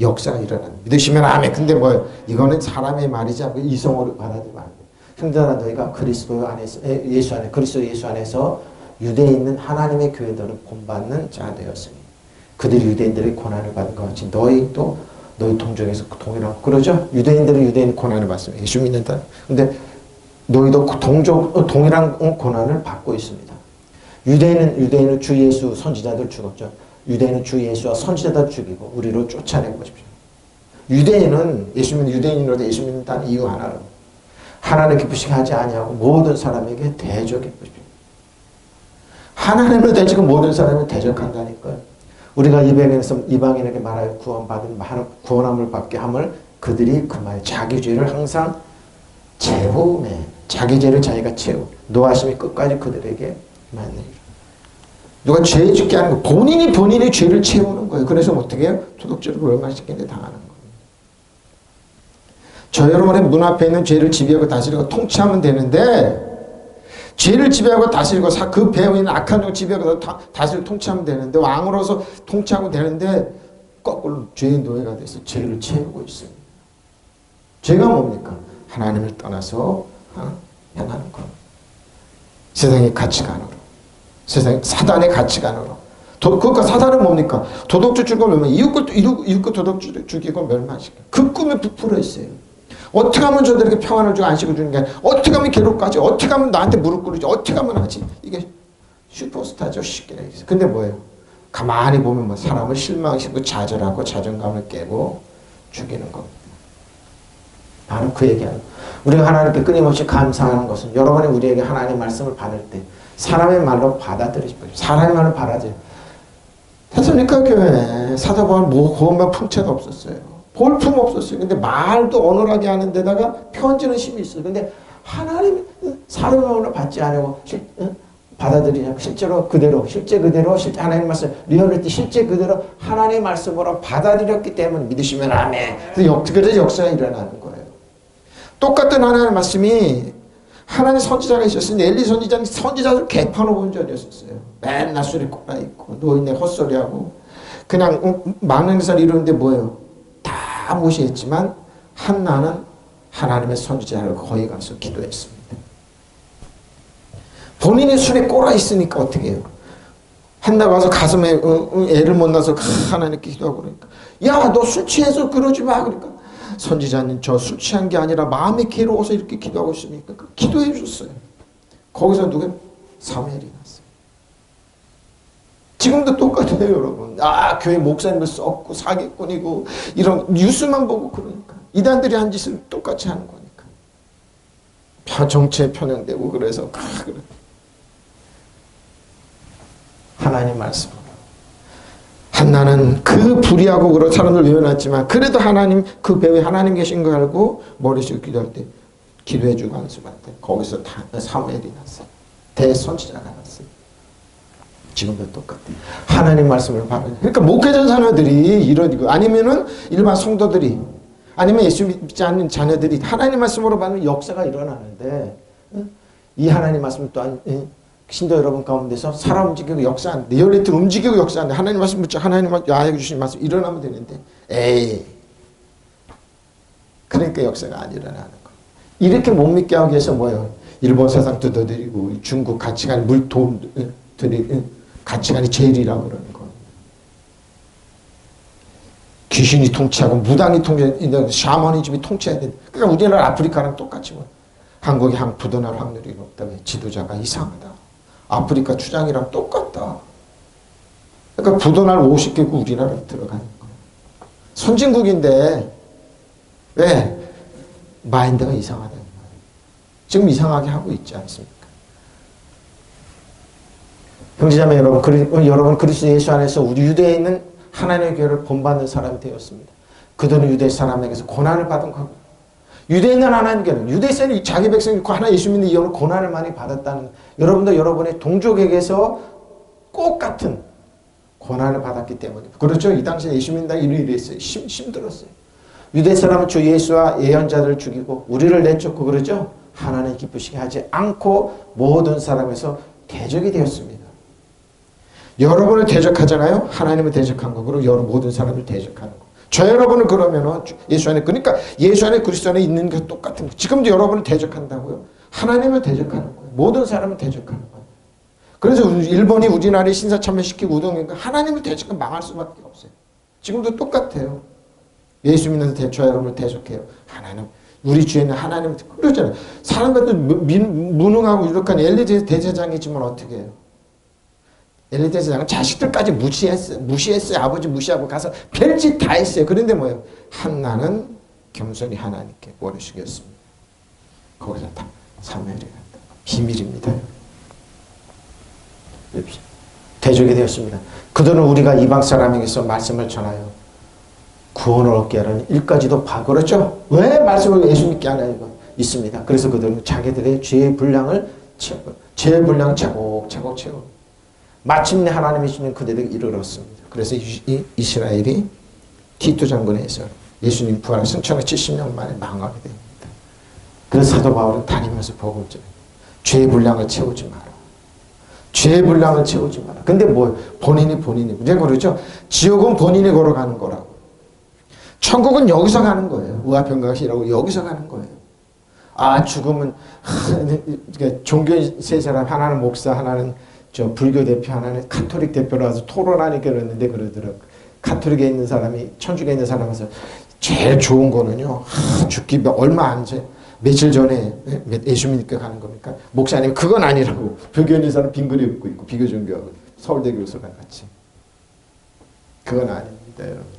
역사가 일어납니다. 믿으시면 아멘. 근데 뭐예요? 이거는 사람의 말이지 않고 이성으로 받아들이면 안 돼요. 형제들아 너희가 그리스도 안에서 예수 안에 그리스도 예수 안에서 유대에 있는 하나님의 교회들은 본받는 자 되었으니 그들이 유대인들의 고난을 받은 것 같이 너희도 너희 동족에서 동일하고 그러죠? 유대인들은 유대인 고난을 받습니다. 예수 믿는다. 근데 너희도 동일한 고난을 받고 있습니다. 유대인은 주 예수 선지자들 죽었죠. 유대인은 주 예수와 선지자들 죽이고 우리로 쫓아내고 싶죠. 유대인은 예수 믿는 유대인으로도 예수 믿는다는 이유 하나로 하나님 기쁘시게 하지 아니하고 모든 사람에게 대적해 보십시오. 하나님을 대적하고 모든 사람을 대적한다니까요. 우리가 이방인에게 말하여 구원함을 받게 함을 그들이 그 말 자기 죄를 항상 채우네. 자기 죄를 자기가 채우. 노하심이 끝까지 그들에게 맞네. 누가 죄 짓게 하는 거 본인이 죄를 채우는 거예요. 그래서 어떻게 해요? 도덕죄를 월말시키는데 당하는 거예요. 저 여러분의 문 앞에 있는 죄를 지배하고 다스리고 통치하면 되는데 죄를 지배하고 다스리고 그 배후에 있는 악한 종 지배하고 다스리고 통치하면 되는데 왕으로서 통치하면 되는데 거꾸로 죄의 노예가 돼서 죄를 채우고 있습니다. 죄가 뭡니까? 하나님을 떠나서 행하는 것. 세상의 가치관으로. 세상의 사단의 가치관으로. 그러니까 사단은 뭡니까? 도덕주 죽이고 멸망. 이웃과 도덕주 죽이고 멸망시켜. 그 꿈에 부풀어 있어요. 어떻게 하면 저들에게 평안을 주고 안식을 주는 게 어떻게 하면 괴롭까지 어떻게 하면 나한테 무릎 꿇지 어떻게 하면 하지 이게 슈퍼스타죠 쉽게. 근데 뭐예요? 가만히 보면 사람을 실망시키고 좌절하고 자존감을 깨고 죽이는 겁니다. 바로 그 얘기하는 우리가 하나님께 끊임없이 감사하는 것은 여러분이 우리에게 하나님의 말씀을 받을 때 사람의 말로 받아들이십시오. 사람의 말로 받아들여. 데살로니가 교회 사도 바울 구원받은 풍채가 없었어요. 볼품 없었어요. 근데 말도 어눌하게 하는 데다가 편지는 힘이 있어요. 근데 하나님 사람의 말로 받지 않고 받아들이냐 실제로 그대로 하나님 말씀 리얼리티 실제 그대로 하나님의 말씀으로 받아들였기 때문에 믿으시면 아멘. 그래서 역사가 일어나는 거예요. 똑같은 하나님의 말씀이 하나님 선지자가 있었으니 엘리 선지자는 선지자들 개판을 본 적이 없었어요. 맨날 술에 꼬라있고 노인네 헛소리하고 그냥 막는 살 이루는데 뭐예요? 다 무시했지만 한나는 하나님의 선지자를 거기 가서 기도했습니다. 본인이 술에 꼬라있으니까 어떻게 해요? 한나가 와서 가슴에 애를 못 낳아서 하나님께 기도하고 그러니까 야 너 술 취해서 그러지 마 그러니까 선지자님 저 술 취한 게 아니라 마음이 괴로워서 이렇게 기도하고 있으니까 기도해 줬어요. 거기서 누가 사무엘이 났어요. 지금도 똑같아요 여러분. 교회 목사님을 썩고 사기꾼이고 이런 뉴스만 보고 그러니까 이단들이 한 짓을 똑같이 하는 거니까 정치에 편향되고 그래서 그래. 하나님 말씀 한나는 그 불의하고 그런 사람들 외워놨지만 그래도 하나님 그 배후에 하나님 계신 거 알고 머리 숙이고 기도할 때 기도해주고 안수받을 때 거기서 사무엘이 났어요. 대선지자가 났어요. 지금도 똑같아. 하나님 말씀을 받아요. 그러니까 목회자 자녀들이 이러고 아니면은 일반 성도들이 아니면 예수 믿지 않는 자녀들이 하나님 말씀으로 받는 역사가 일어나는데 이 하나님 말씀 또한 신도 여러분 가운데서 사람 움직이고 역사하는데 리얼리티 움직이고 역사하는데 하나님 말씀 붙여 하나님 야해 주신 말씀 일어나면 되는데 에이 그러니까 역사가 안 일어나는 거. 이렇게 못 믿게 하기 위해서 뭐예요? 일본 세상 뜯어들이고 중국 가치관 물돈들이 가치관이 제일이라고 그러는 거. 귀신이 통치하고 무당이 통치하고 샤머니즘이 통치해야 돼. 그러니까 우리나라 아프리카랑 똑같지 뭐. 한국이 부도날 확률이 높다며 지도자가 이상하다. 아프리카 추장이랑 똑같다. 그러니까 부도날 50개국 우리나라로 들어가는 거예요. 선진국인데 왜? 마인드가 이상하다. 지금 이상하게 하고 있지 않습니까? 형제자매 여러분 그리스도 예수 안에서 우리 유대에 있는 하나님의 교회를 본받는 사람이 되었습니다. 그들은 유대 사람에게서 고난을 받은 거고 유대에 있는 하나님의 교회는 유대에서는 자기 백성이 하나 예수 믿는 이유로 고난을 많이 받았다는 여러분도 여러분의 동족에게서 똑같은 고난을 받았기 때문에 그렇죠. 이 당시에 예수 믿는다 이랬어요. 힘들었어요. 유대 사람은 주 예수와 예언자들을 죽이고 우리를 내쫓고 그러죠. 하나님 기쁘시게 하지 않고 모든 사람에서 대적이 되었습니다. 여러분을 대적하잖아요. 하나님을 대적한 거 그리고 모든 사람을 대적하는 거. 저 여러분은 그러면은 예수 안에 그러니까 예수 안에 그리스도 안에 있는 게 똑같은 거. 지금도 여러분을 대적한다고요. 하나님을 대적하는 거예요. 모든 사람을 대적하는 거예요. 그래서 일본이 우리나라에 신사참배시키고 우동인가 하나님을 대적하면 망할 수밖에 없어요. 지금도 똑같아요. 예수 믿는 저 여러분을 대적해요. 하나님 우리 주에는 하나님 그러잖아요. 사람들도 무능하고 유력한 엘리 대제사장이지만 어떻게 해요? 엘리 대제사장은 자식들까지 무시했어요. 아버지 무시하고 가서 별짓 다 했어요. 그런데 뭐예요? 한나는 겸손히 하나님께 모르시겠습니다. 거기서 다 사무엘이 간다. 비밀입니다. 대적이 되었습니다. 그들은 우리가 이방 사람에게서 말씀을 전하여 구원을 얻게 하라는 일까지도 그렇죠? 왜 말씀을 예수 믿게 하나 이거 있습니다. 그래서 그들은 자기들의 죄의 분량을 차곡차곡 채워 마침내 하나님이 주는 그들에게 이르렀습니다. 그래서 이스라엘이 티투 장군에서 예수님 부활하신 1770년 만에 망하게 됩니다. 그래서 사도 바울은 다니면서 복음을 전해요. 죄의 분량을 채우지 마라. 죄의 분량을 채우지 마라. 근데 뭐 본인이 우리가 그러죠. 지옥은 본인이 걸어가는 거라고. 천국은 여기서 가는 거예요. 우화평강이라고 여기서 가는 거예요. 죽음은 종교 세 사람 하나는 목사 하나는 저 불교 대표 하나는 카톨릭 대표라서 토론하니까 그랬는데 그러더라고요. 카톨릭에 있는 사람이 천주교에 있는 사람에서 제일 좋은 거는요. 죽기 얼마 안 돼. 며칠 전에 예수 믿게 가는 겁니까? 목사님 그건 아니라고. 불교에 있는 사람 빙그레 웃고 있고 비교 종교하고 서울대 교수랑 같이. 그건 아닙니다. 여러분.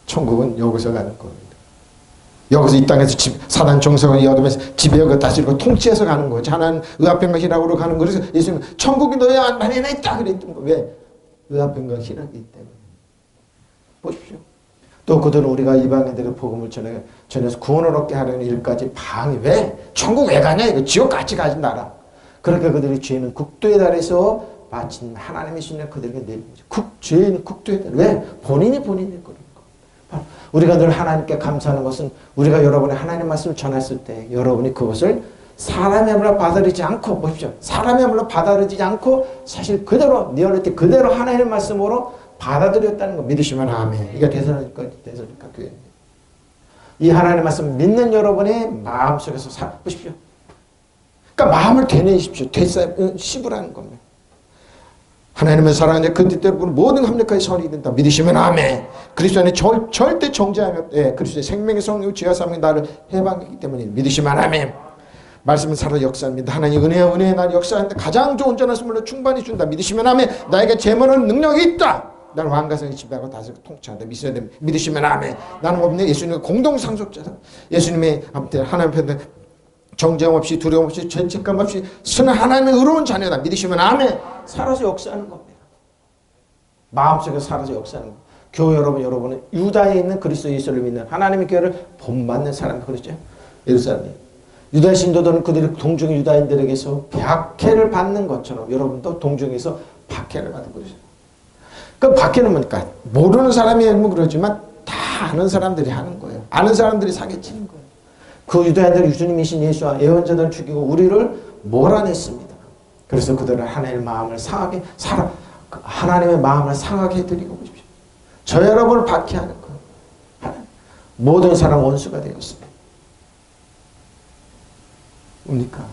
천국은 여기서 가는 겁니다. 여기서 이 땅에서 사단 정성을 이어두면서 지배하고 다스리고 통치해서 가는 거죠. 하나는 의합병각이라고 가는 거죠. 그래서 예수님은 천국이 너희 안에 있다 그랬던 거예요. 왜? 의합병각이라기 때문에. 보십시오. 또 그들은 우리가 이방인들의 복음을 전해서 구원을 얻게 하려는 일까지 방해. 왜? 천국 왜 가냐? 이거 지옥 같이 가지 나라. 그러니까 그들의 죄는 국도에 달해서 마침 하나님의 신을 그들에게 내립니다. 죄는 국도에 달해. 왜? 본인이 그런 거. 우리가 늘 하나님께 감사하는 것은 우리가 여러분의 하나님 말씀을 전했을 때 여러분이 그것을 사람의 말로 받아들이지 않고 보십시오. 사람의 말로 받아들이지 않고 사실 그대로 리얼리티 그대로 하나님의 말씀으로 받아들였다는 거 믿으시면 아멘. 이게 대선이니까 교회입니다. 이 하나님의 말씀 믿는 여러분의 마음속에서 보십시오. 그러니까 마음을 되뇌십시오. 씹으라는 겁니다. 하나님의 사랑하는 그 뜻대로 모든 합력하여 선이 된다. 믿으시면 아멘. 그리스도 안에 절대 정죄하며 그리스도의 생명의 성령 죄와 사망이 나를 해방했기 때문에 믿으시면 아멘. 말씀은 살아 역사합니다. 하나님 은혜의 날 역사하는데 가장 좋은 전하심으로 충만히 준다. 믿으시면 아멘. 나에게 제모는 능력이 있다. 나는 왕가성이 지배하고 다스리고 통치한다. 믿으시면 아멘. 나는 없네. 예수님의 공동 상속자다. 예수님의 아무튼 하나님 편에 정죄함 없이 두려움 없이 죄책감 없이 선한 하나님의 의로운 자녀다. 믿으시면 아멘. 살아서 역사하는 겁니다. 마음속에 살아서 역사하는 겁니다. 교회 여러분은 유다에 있는 그리스도 예수를 믿는 하나님의 교회를 본받는 사람 그러죠. 예루살렘. 유다 신도들은 그들의 동중 유다인들에게서 박해를 받는 것처럼 여러분도 동중에서 박해를 받고 그러죠. 그 박해는 뭐니까 모르는 사람이 뭐 그러지만 다 아는 사람들이 하는 거예요. 아는 사람들이 사기치는 거예요. 그 유대인들이 주님이신 예수와 예언자들을 죽이고 우리를 몰아냈습니다. 그래서 그들은 하나님의 마음을 상하게 하나님의 마음을 상하게 해드리고 보십시오. 저 여러분을 박해하는 거예요. 모든 사람 원수가 되었습니다. 뭡니까?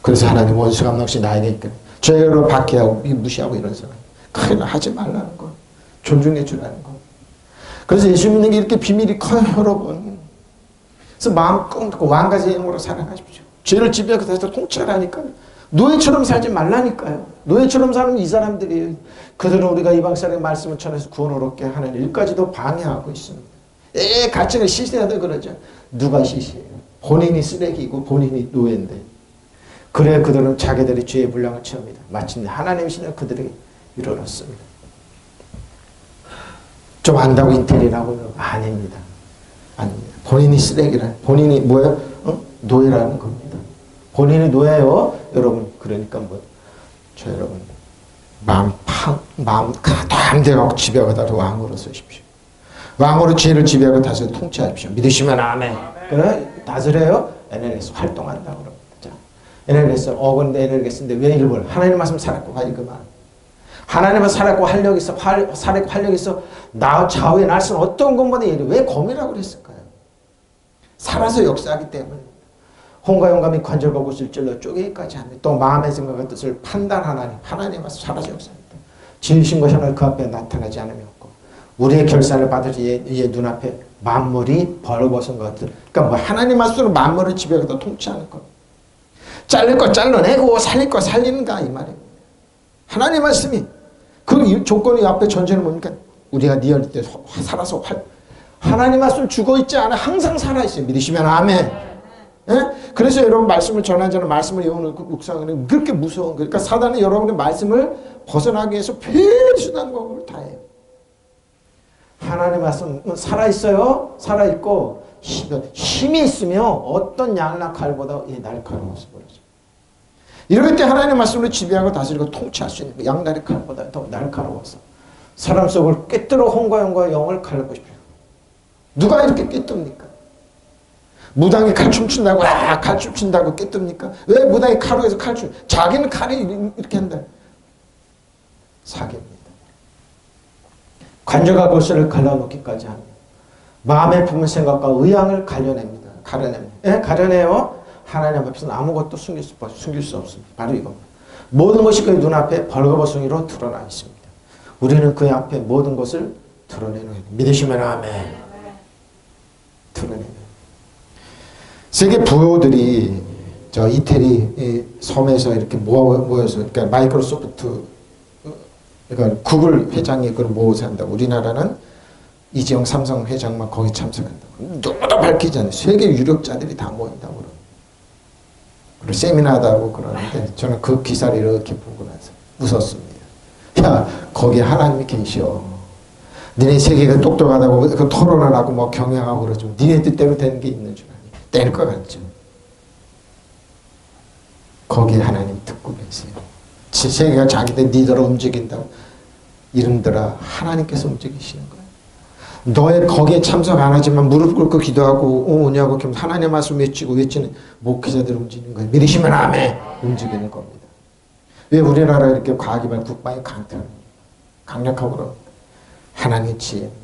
그래서 하나님 원수가 넋이 나에게 있거든. 저 여러분 박해하고 무시하고 이런 사람 큰일 하지 말라는 거. 존중해 주라는 거. 그래서 예수 믿는 게 이렇게 비밀이 커요, 여러분. 그래서 마음 꽁 왕가지 영으로 살아가십시오. 죄를 지배하고 다시 통찰하니까요. 노예처럼 살지 말라니까요. 노예처럼 사는 이 사람들이에요. 그들은 우리가 이방 사람의 말씀을 전해서 구원을 얻게 하는 일까지도 방해하고 있습니다. 가책을 시시하다 그러죠. 누가 시시해요? 본인이 쓰레기고 본인이 노예인데. 그래 그들은 자기들의 죄의 분량을 채웁니다. 마침내 하나님의 신을 그들에게 이뤄놨습니다. 좀 안다고 인텔이라고요? 아닙니다. 아닙니다. 본인이 쓰레기라. 본인이 뭐예요? 노예라는 겁니다. 본인이 노예요. 여러분 그러니까 저 여러분 마음 가담대하고 지배하고 왕으로 서십시오. 왕으로 죄를 지배하고 다스려 통치하십시오. 믿으시면 아멘. 그래 다스려요. NLS 활동한다고 그럽니다. 자, NLS 어건데 NLS인데 왜 일벌? 하나님 말씀 살았고 하이그만. 하나님은 살았고 활력 있어, 살았고 활력 있어. 나 좌우의 날선 어떤 것보다 왜 검이라고 그랬을까요? 살아서 역사하기 때문에. 혼과 영감이 관절과 곳을 찔러 쪼개기까지 합니다. 또 마음의 생각과 뜻을 판단하나니 하나님 와서 살아서 역사합니다. 지으신 것이 하나 그 앞에 나타나지 않으며 없고 우리의 결산을 받으시 얘 눈앞에 만물이 벌거벗은 것 같은 그러니까 뭐 하나님 말씀으로 만물을 지배하고 통치하는 것. 잘릴 거 잘라내고 살릴 거 살리는가 이 말입니다. 하나님 말씀이 그 조건이 앞에 전제는 뭡니까? 우리가 네 어릴 때 살아서 하나님 말씀 죽어있지 않아 항상 살아있어요. 믿으시면 아멘. 예? 그래서 여러분 말씀을 전한 자는 말씀을 외우는 그 묵상은 그렇게 무서운 거예요. 그러니까 사단은 여러분의 말씀을 벗어나기 위해서 별수단 방법을 다 해요. 하나님의 말씀은 살아있어요. 살아있고 힘이 있으며 어떤 양락 칼보다 날카로워서 버려져. 이럴 때 하나님의 말씀으로 지배하고 다스리고 통치할 수 있는 양날의 칼보다 더 날카로워서 사람 속을 꿰뚫어 혼과 영과 영을 갈라보십시오. 누가 이렇게 꿰뚫습니까? 무당이 칼 춤춘다고 칼 춤춘다고 꿰뚫습니까? 왜 무당이 칼로 칼 춤? 자기는 칼이 이렇게 한다. 사기입니다. 관절과 골수를 갈라놓기까지 합니다. 마음에 품은 생각과 의향을 가려냅니다. 가려냅니다. 예? 가려내요. 하나님 앞에서는 아무것도 숨길 수 없습니다. 바로 이겁니다. 모든 것이 그의 눈앞에 벌거벗은이로 드러나 있습니다. 우리는 그의 앞에 모든 것을 드러내는 거예요. 믿으시면 아멘. 드러내는 세계 부호들이 저 이태리 섬에서 이렇게 모여서 그러니까 마이크로소프트 그러니까 구글 회장이 그걸 모아서 한다고. 우리나라는 이재용 삼성 회장만 거기 참석한다고. 누구도 밝히지 않아요. 세계 유력자들이 다 모인다고 그러고. 그리고 세미나도 하고 그러는데 저는 그 기사를 이렇게 보고 나서 웃었습니다. 야, 거기에 하나님이 계셔. 니네 세계가 똑똑하다고 그 토론을 하고 뭐 경영하고 그러죠. 니네 뜻대로 되는 게 있는 줄 아니. 뗄 것 같죠. 거기에 하나님 듣고 계세요. 세계가 자기들 니더러 움직인다고. 이름들아 하나님께서 움직이시는 거예요. 너의 거기에 참석 안 하지만 무릎 꿇고 기도하고 오냐고 하나님 말씀 외치는 목회자들 움직이는 거예요. 믿으시면 아멘. 움직이는 겁니다. 왜 우리나라 이렇게 과학이발 국방이 강력하고 그럽니다. 하나님의 지혜입니다.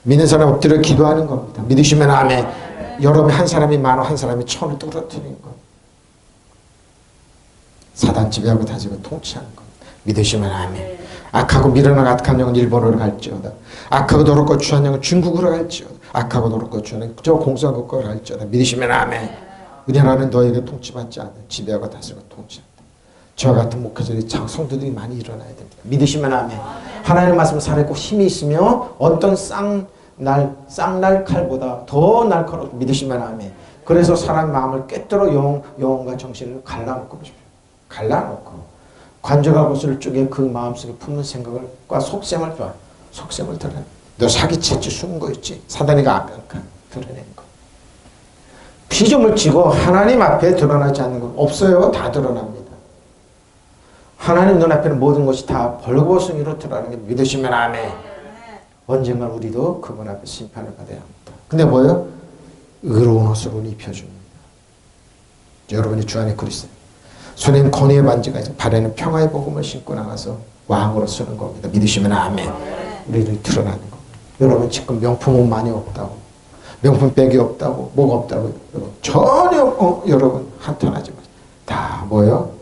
믿는 사람 엎드려 기도하는 겁니다. 믿으시면 아멘. 여러분 한 사람이 만원 한 사람이 천을 떨어뜨리는 것. 사단 지배하고 다스리고 통치하는 것. 믿으시면 아멘. 악하고 미련한 악한 영은 일본으로 갈지어다. 악하고 더럽고 추한 영은 중국으로 갈지어다. 악하고 더럽고 추한 영은 저 공산국가로 갈지어다. 믿으시면 아멘. 우리나라는 너에게 통치받지 않는 지배하고 다스리고 통치한다. 저와 같은 목회자들이 성도들이 많이 일어나야 됩니다. 믿으시면 아멘. 하나님의 말씀을 살아있고 힘이 있으며 어떤 쌍날 칼보다 더 날카롭고 믿으시면 아멘. 그래서 사람 마음을 꿰뚫어 영혼과 정신을 갈라놓고 보십시오. 갈라놓고 관절과 골수를 쪼개 그 마음속에 품는 생각과 속셈을 드러내. 너 사기쳤지 숨은 거 있지. 사단이가 악한 드러내는 거. 피조물 치고 하나님 앞에 드러나지 않는 건 없어요. 다 드러납니다. 하나님 눈앞에는 모든 것이 다 벌거숭이로 드러나는 게 믿으시면 아멘. 언젠가 우리도 그분 앞에 심판을 받아야 합니다. 근데 뭐예요? 의로운 옷을 입혀줍니다. 여러분이 주 안에 그리스도, 손에는 권위의 반지가 있어 발에는 평화의 복음을 신고 나가서 왕으로 쓰는 겁니다. 믿으시면 아멘. 우리를 드러나는 겁니다. 여러분 지금 명품은 많이 없다고, 명품백이 없다고, 뭐가 없다고 전혀 여러분 한탄하지 마세요. 다 뭐예요?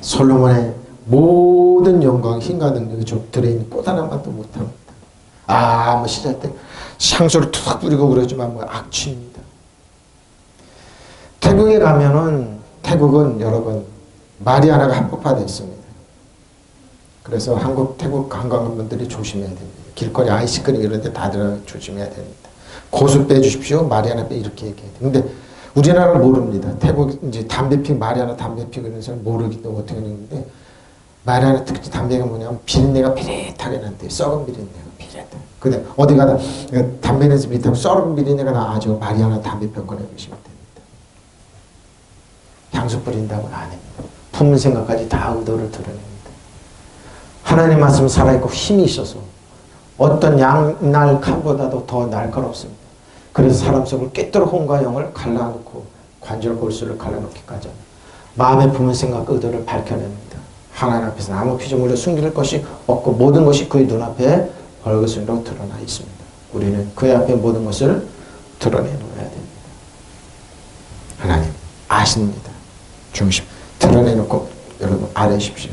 솔로몬의 모든 영광, 힘과 능력이 저 들어있는 꽃 하나만도 못합니다. 뭐 시작 때 향수를 툭 뿌리고 그러지만 뭐 악취입니다. 태국에 가면은, 태국은 여러분 마리아나가 합법화되어 있습니다. 그래서 한국, 태국 관광객분들이 조심해야 됩니다. 길거리 아이스크림 이런 데 다들 조심해야 됩니다. 고수 빼주십시오. 마리아나 빼 이렇게 얘기해야 돼요. 근데 우리나라는 모릅니다. 태국 이제 담배 피고 마리아나 담배 피고 이런 사람 모르기 때문에 어떻게 하는데, 마리아나 특히 담배가 뭐냐면 비린내가 비릿하게 난대요. 썩은 비린내가 비릿해. 근데 어디 가다 담배에서 비릿하고 썩은 비린내가 나가지고 마리아나 담배 펴 꺼내보시면 됩니다. 향수 뿌린다고 안 해요. 품은 생각까지 다 의도를 드러냅니다. 하나님 말씀 살아있고 힘이 있어서 어떤 양날 칼보다도 더 날카롭습니다. 그래서 사람 속을 꿰뚫어 혼과 영을 갈라놓고 관절 골수를 갈라놓기까지 마음에 품은 생각 의도를 밝혀냅니다. 하나님 앞에서 아무 피조물을 숨길 것이 없고 모든 것이 그의 눈앞에 벌거숭이로 드러나 있습니다. 우리는 그의 앞에 모든 것을 드러내놓아야 됩니다. 하나님 아십니다. 중심 드러내놓고 여러분 아뢰십시오.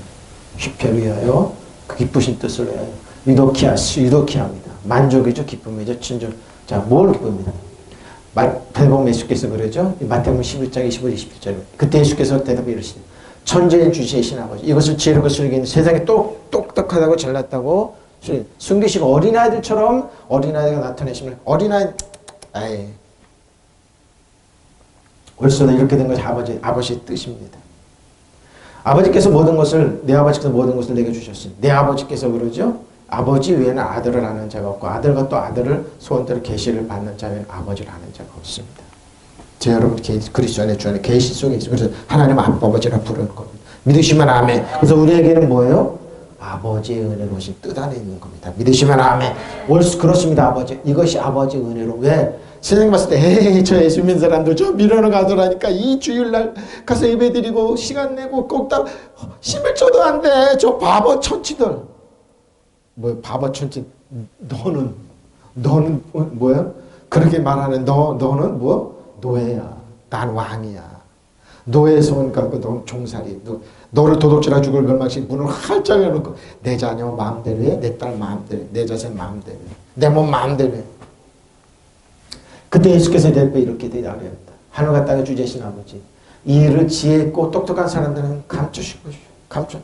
휘폐를 위하여 그 기쁘신 뜻을 위하여 유도키합니다. 만족이죠. 기쁨이죠. 친절. 자, 뭘 기쁩니다. 마태복음 예수께서 그러죠. 마태복음 11장 25, 27절. 그때 예수께서 대답해 이르시되 천재인 주시신 아버지, 이것을 지혜롭고 슬기는 세상에 똑똑하다고 잘났다고 숨기시고 어린아이들처럼 어린아이가 나타내시면 아이 벌써도 이렇게 된 것이 아버지의 뜻입니다. 아버지께서 모든 것을, 내 아버지께서 모든 것을 내게 주셨으니, 내 아버지께서 그러죠. 아버지 외에는 아들을 아는 자가 없고 아들과 또 아들을 소원대로 계시를 받는 자 외에는 아버지를 아는 자가 없습니다. 제 여러분 그리스도 안에 주 안에 계시 속에 있어요. 그래서 하나님 아버지라 부르는 겁니다. 믿으시면 아멘. 그래서 우리에게는 뭐예요? 아버지의 은혜로 오신 뜻 안에 있는 겁니다. 믿으시면 아멘. 그렇습니다. 아버지. 이것이 아버지의 은혜로. 왜? 세상 봤을 때 에이 저 예수 믿는 사람들 저 밀어넣어 가더라니까 이 주일날 가서 예배드리고 시간 내고 꼭 다 11조도 안 돼. 저 바보 천치들. 뭐 바보 천치. 너는 뭐야? 그렇게 말하는 너는 뭐? 노예야. 난 왕이야. 노예 소원 갖고 너 종살이. 너를 도둑질하 죽을 멸망시 문을 활짝 열어놓고 내 자녀 마음대로 해. 내 딸 마음대로 해. 내 자식 마음대로 해. 내 몸 마음대로 해. 그때 예수께서 대답해 이렇게 대답합니다. 하늘과 땅의 주제신 아버지, 이 일을 지혜 있고 똑똑한 사람들은 감추시고 감춰.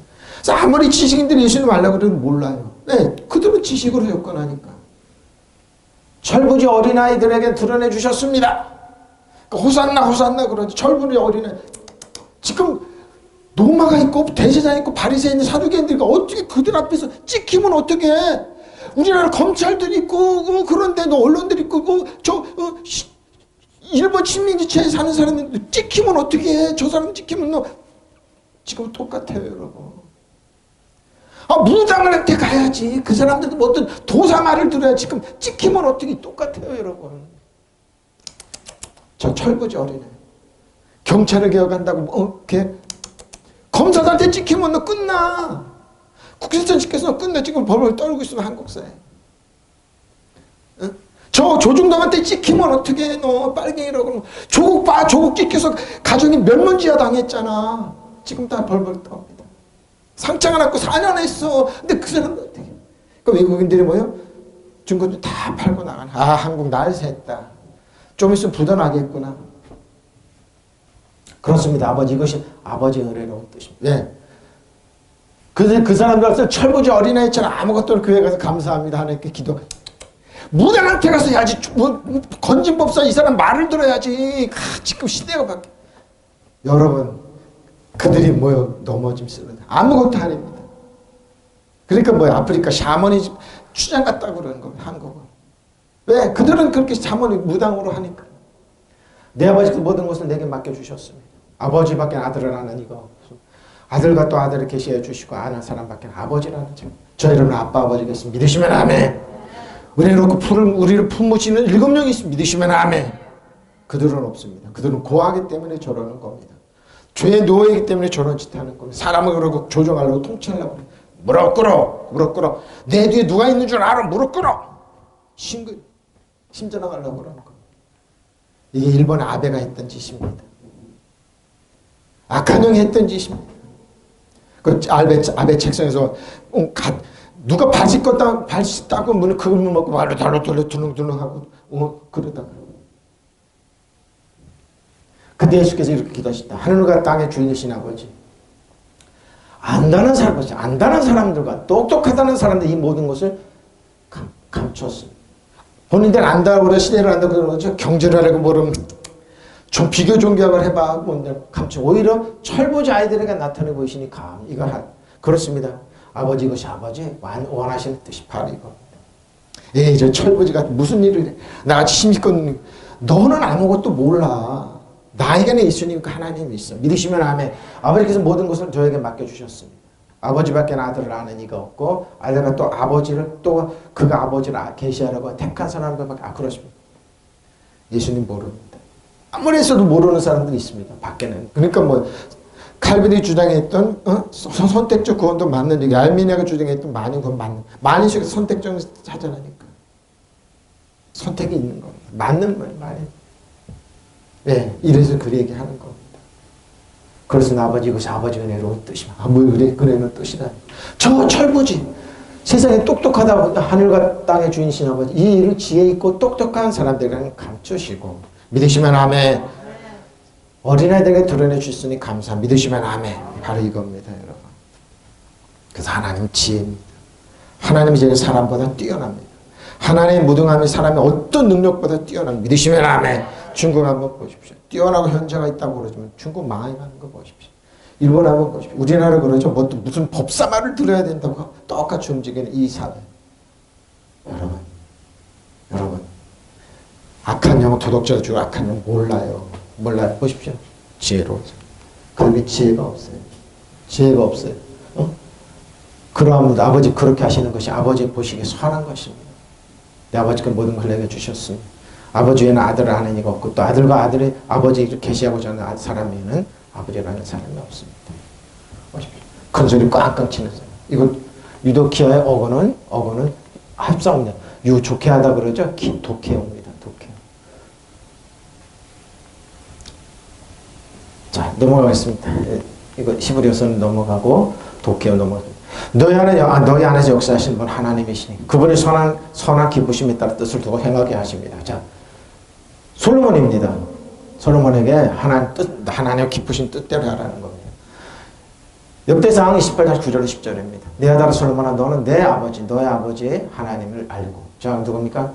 아무리 지식인들이 예수님 알라고 그래도 몰라요. 네, 그들은 지식으로 접근하니까. 철부지 어린아이들에게 드러내 주셨습니다. 호산나 그러지. 철부지 어린아이. 지금 노마가 있고 대제사장 있고 바리새인 사두개인들이 어떻게 그들 앞에서 찍히면 어떻게 해? 우리나라 검찰들이 있고 그런데도 언론들이 있고 일본 식민지체에 사는 사람들 찍히면 어떻게 해? 저 사람 찍히면 지금 똑같아요 여러분. 무당한테 가야지. 그 사람들도 뭐 어떤 도사 말을 들어야 지금 찍히면 어떻게 똑같아요 여러분. 저 철부지 어린애 경찰을 개혁한다고 검사들한테 찍히면 너 끝나. 국세청 찍혀서 끝나. 지금 벌벌 떨고 있으면 한국사에. 저 조중동한테 찍히면 어떻게 해? 너 빨갱이라고. 조국 찍혀서 가정이 멸문지하 당했잖아. 지금 다 벌벌 떠옵니다. 상장을 갖고 4년 했어. 근데 그 사람들 어떻게 해? 그 외국인들이 뭐예요? 중고도 다 팔고 나가는. 한국 날 샜다. 좀 있으면 부도나겠구나. 그렇습니다. 아버지, 이것이 아버지의 은혜라는 뜻입니다. 네. 그 사람들 앞에서 철부지 어린아이처럼 아무것도 없는 교회 가서 감사합니다 하나님께 기도. 무당한테 가서 해야지. 건진법사 이 사람 말을 들어야지. 지금 시대가 바뀌어. 여러분, 그들이 뭐요? 넘어짐 쓰는 아무것도 아닙니다. 그러니까 뭐야? 아프리카 샤머니즘 추장 같다고 그러는 겁니다. 한국은. 왜? 그들은 그렇게 샤머니 무당으로 하니까. 내 아버지께서 모든 것을 내게 맡겨주셨습니다. 아버지밖에 아들을 아는 이가 없어. 아들과 또 아들을 계시해 주시고 아는 사람밖에 아버지라는 점. 저 여러분 아빠 아버지겠습니다. 믿으시면 아멘. 우리를 품으시는 7명이 있습니다. 믿으시면 아멘. 그들은 없습니다. 그들은 고하기 때문에 저러는 겁니다. 죄의 노예이기 때문에 저런 짓 하는 겁니다. 사람을 그러고 조종하려고 통치하려고 그래. 무릎 꿇어. 내 뒤에 누가 있는 줄 알아. 무릎 꿇어. 심전하려고 그러는 겁니다. 이게 일본의 아베가 했던 짓입니다. 악한 형이 했던 짓입니다. 그 아베 책상에서 누가 바지 닦고 문을 그걸 먹고 발로 달로 두릉두릉하고 그러다가 그때 예수께서 이렇게 기도하셨다. 하늘과 땅의 주인이신 아버지, 안다는 사람들과 똑똑하다는 사람들 이 모든 것을 감췄습니다. 본인들은 안다고 그래, 시대를 안다고 그러죠. 경제를 하려고 모르면 좀 비교 종교학을 해봐. 감춰. 오히려 철부지 아이들에게 나타내 보이시니 그렇습니다. 아버지 이것이 아버지 원하시는 뜻이 바로 이겁니다. 저 철부지가 무슨 일을 해. 나같이 힘있고 너는 아무것도 몰라. 나에게는 예수님과 하나님이 있어. 믿으시면 아멘. 아버지께서 모든 것을 저에게 맡겨주셨습니다. 아버지밖에 아들을 아는 이가 없고 아들과 또 아버지를 또 그가 아버지를 계시하라고 택한 사람들밖에 그렇습니다. 예수님 모릅니다. 아무리 했어도 모르는 사람들이 있습니다. 밖에는. 그러니까 칼빈이 주장했던 선택적 구원도 맞는 얘기, 알미니아가 주장했던 많은 건 맞는, 많은 식의 선택적인 찾아나니까 선택이 있는 겁니다. 맞는 말이에요. 이래서 그 얘기하는 겁니다. 그래서 아버지 이것이 아버지 은혜로운 뜻이다. 은혜로운 뜻이다. 저 철부지 세상에 똑똑하다고 하늘과 땅의 주인이신 아버지 이 일을 지혜 있고 똑똑한 사람들에게는 감추시고 믿으시면 아멘. 어린아이들에게 드러내 주셨으니 감사. 믿으시면 아멘. 바로 이겁니다, 여러분. 그래서 하나님 지혜입니다. 하나님이 제일 사람보다 뛰어납니다. 하나님의 무등함이 사람의 어떤 능력보다 뛰어납니다. 믿으시면 아멘. 중국 한번 보십시오. 뛰어나고 현자가 있다고 그러지만 중국 망해가는 거 보십시오. 일본 한번 보십시오. 우리나라 그러죠. 무슨 법사말을 들어야 된다고 똑같이 움직이는 이 사회. 여러분. 악한 영, 도덕자가 주고 악한 영 몰라요. 보십시오. 지혜로워서. 그런데 지혜가 없어요. 그러면 아버지 그렇게 하시는 것이 아버지 보시기에 선한 것입니다. 내 아버지가 모든 걸 내게 주셨습니다. 아버지 외에는 아들을 아는 이가 없고 또 아들과 아들이 아버지를 계시하고자 하는 사람에는 아버지라는 사람이 없습니다. 보십시오. 큰 소리 꽝꽝 치는 사람. 이거 유도키아의 어거는 합성입니다. 좋게 하다 그러죠. 독해옵니다. 자, 넘어가겠습니다. 이거 히브리서는 넘어가고 독해요 넘어갑니다. 너희 안에서 역사하시는 분 하나님이시니 그분이 선한 기쁘심에 따라 뜻을 두고 행하게 하십니다. 자, 솔로몬입니다. 솔로몬에게 하나님 기쁘신 뜻대로 하라는 겁니다. 역대상 28장 9절 10절입니다. 내 아들 솔로몬아 너는 너의 아버지 하나님을 알고. 자, 누굽니까?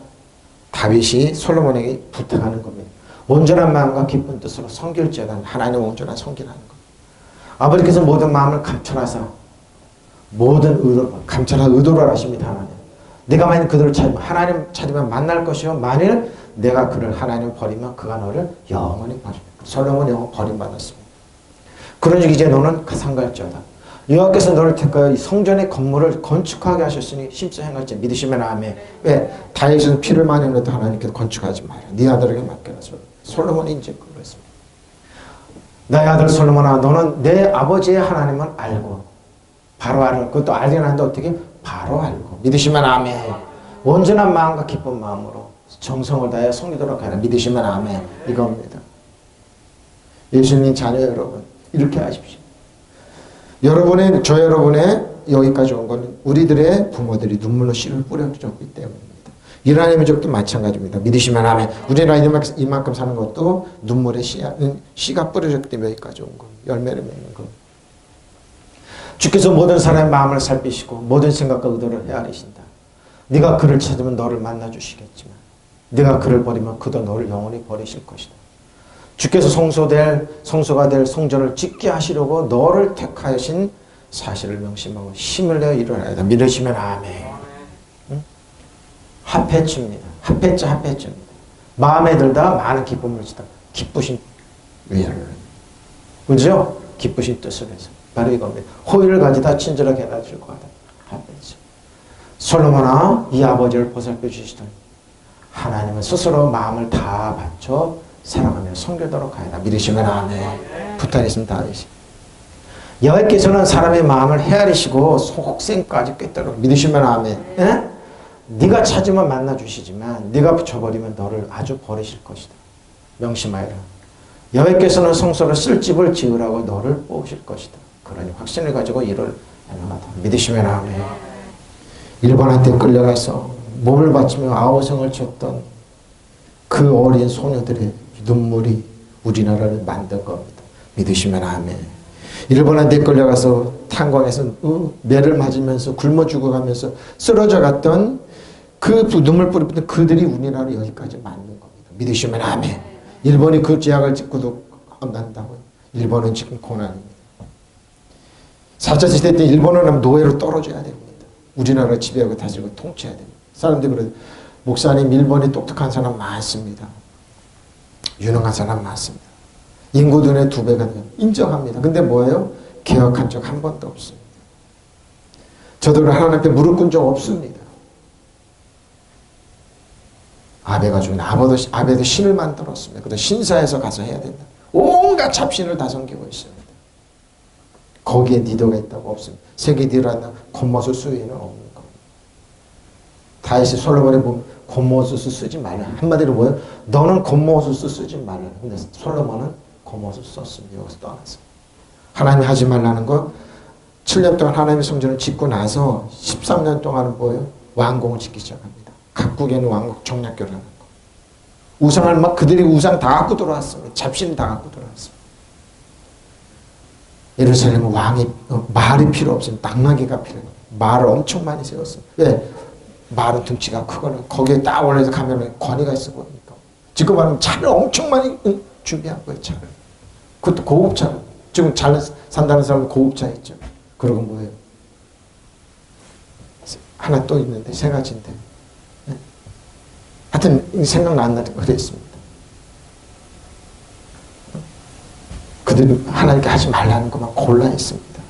다윗이 솔로몬에게 부탁하는 겁니다. 온전한 마음과 기쁜 뜻으로 섬길지어다. 하나님의 온전한 섬기라는 겁니다. 아버지께서 모든 마음을 감찰하사 모든 의도를 하십니다. 하나님. 내가 만일 그들을 하나님 찾으면 만날 것이요 만일 내가 그를 하나님 버리면 그가 너를 영원히 버립니다. 솔로몬이 영원 버림받았습니다. 그러니 이제 너는 상갈지어다. 여호와께서 너를 택하여 이 성전의 건물을 건축하게 하셨으니 심써 행할지 믿으시면 아멘. 왜? 다윗은 피를 많이 흘려도 하나님께서 건축하지 마라. 네 아들에게 맡겨라. 솔로몬이 이제 그랬습니다. 나의 아들 솔로몬아 너는 내 아버지의 하나님을 알고 바로 알고 그것도 알려는데 어떻게? 바로 알고 믿으시면 아멘. 온전한 마음과 기쁜 마음으로 정성을 다해 섬기도록 하라. 믿으시면 아멘. 이겁니다. 예수님 자녀 여러분 이렇게 하십시오. 저 여러분의 여기까지 온 건 우리들의 부모들이 눈물로 씨를 뿌려줬기 때문입니다. 이스라엘 민족도 마찬가지입니다. 믿으시면 아멘. 우리나라 이만큼 사는 것도 눈물의 씨가 뿌려졌기 때문에 여기까지 온 겁니다. 열매를 맺는 겁니다. 주께서 모든 사람의 마음을 살피시고 모든 생각과 의도를 헤아리신다. 네가 그를 찾으면 너를 만나주시겠지만 네가 그를 버리면 그도 너를 영원히 버리실 것이다. 주께서 성소가 될 성전을 짓게 하시려고 너를 택하신 사실을 명심하고 힘을 내어 일어나야 믿으시면 아멘. 응? 합해집니다. 합해집니다. 마음에 들다 많은 기쁨을 주다. 기쁘신 위를. 그죠? 기쁘신 뜻을 해서. 바로 이겁니다. 호의를 가지다 친절하게 해줄 것 같다. 하면서 솔로몬아 이 아버지를 보살펴 주시더니 하나님은 스스로 마음을 다 바쳐 사랑하며 섬기도록 하여라. 믿으시면 아멘. 붙어있으면 다 하시. 여호와께서는 사람의 마음을 헤아리시고 속생까지 꿰뚫어. 믿으시면 아멘. 예? 네가 찾으면 만나 주시지만 네가 붙여버리면 너를 아주 버리실 것이다. 명심하여라. 여호와께서는 성소로 쓸집을 지으라고 너를 뽑으실 것이다. 그러니 확신을 가지고 이를 행하다. 믿으시면 아멘. 일본한테 끌려가서 몸을 바치며 아우성을 쳤던 그 어린 소녀들의 눈물이 우리나라를 만든 겁니다. 믿으시면 아멘. 일본한테 끌려가서 탄광에서 매를 맞으면서 굶어 죽어가면서 쓰러져 갔던 그 눈물 뿌리던 그들이 우리나라를 여기까지 만든 겁니다. 믿으시면 아멘. 일본이 그 죄악을 짓고도 안 난다고요. 일본은 지금 고난입니다. 4차 시대 때 일본은 노예로 떨어져야 됩니다. 우리나라 지배하고 다스리고 통치해야 됩니다. 사람들이 그래요. 목사님 일본이 똑똑한 사람 많습니다. 유능한 사람 많습니다. 인구 눈에 2배가 돼요. 인정합니다. 근데 뭐예요? 개혁한 적 한 번도 없습니다. 저도 하나님 앞에 무릎 꿇은 적 없습니다. 아베가 죽은 아베도 신을 만들었습니다. 그래서 신사에서 가서 해야 된다. 온갖 잡신을 다 섬기고 있습니다. 거기에 니도가 있다고 없습니다. 세계 니도라는 겉모습 수위는 없는 겁니다. 다윗이 솔로몬에 보면 겉모습 쓰지 말라. 한마디로 뭐예요? 너는 겉모습 쓰지 말라. 근데 솔로몬은 겉모습 썼습니다. 여기서 떠났어요. 하나님이 하지 말라는 거 7년 동안 하나님의 성전을 짓고 나서 13년 동안은 뭐예요? 왕궁을 짓기 시작합니다. 각국에 있는 왕국 정략교를 하는 거. 우상을 막 그들이 우상 다 갖고 들어왔습니다. 잡신을 다 갖고 들어왔습니다. 예루살렘은 왕이 말이 필요 없습니다. 당나귀가 필요해요. 말을 엄청 많이 세웠어요. 왜? 말은 등치가 크거나 거기에 딱 올라서 가면 권위가 있어 보이니까. 지금 말하면 차를 엄청 많이 준비한 거예요. 차를. 그것도 고급차를. 지금 잘 산다는 사람은 고급차 있죠. 그리고 뭐예요? 하나 또 있는데 3가지인데. 하여튼 생각나는 그랬습니다. 그들이 하나님께 하지 말라는 것만 골라했습니다.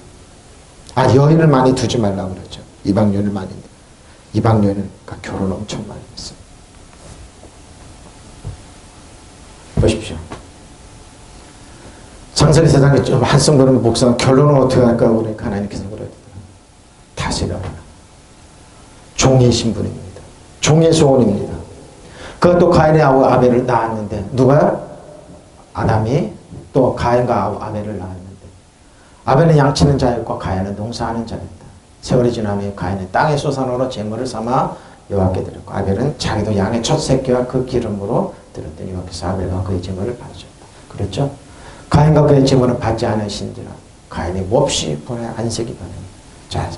여인을 많이 두지 말라고 그러죠. 이방 여인을 많이. 이방 여인과 결혼 엄청 많이 했어요. 보십시오. 장선이 세상에 좀 한성 그러면 목사가 결혼은 어떻게 할까 그러니까 하나님께서 그러더라고요. 다스려라. 종의 신분입니다. 종의 소원입니다. 그것도 가인하고 아벨을 낳았는데 누가? 아담이 또 가인과 아벨을 낳았는데 아벨은 양치는 자였고 가인은 농사하는 자였다. 세월이 지나면 가인은 땅의 소산으로 제물을 삼아 여호와께 드렸고 아벨은 자기도 양의 첫 새끼와 그 기름으로 드렸더니 여호와께서 아벨과 그의 제물을 받으셨다. 그렇죠? 가인과 그의 제물은 받지 않으신지라 가인이 몹시 분하여 안색이 변합니다. 자,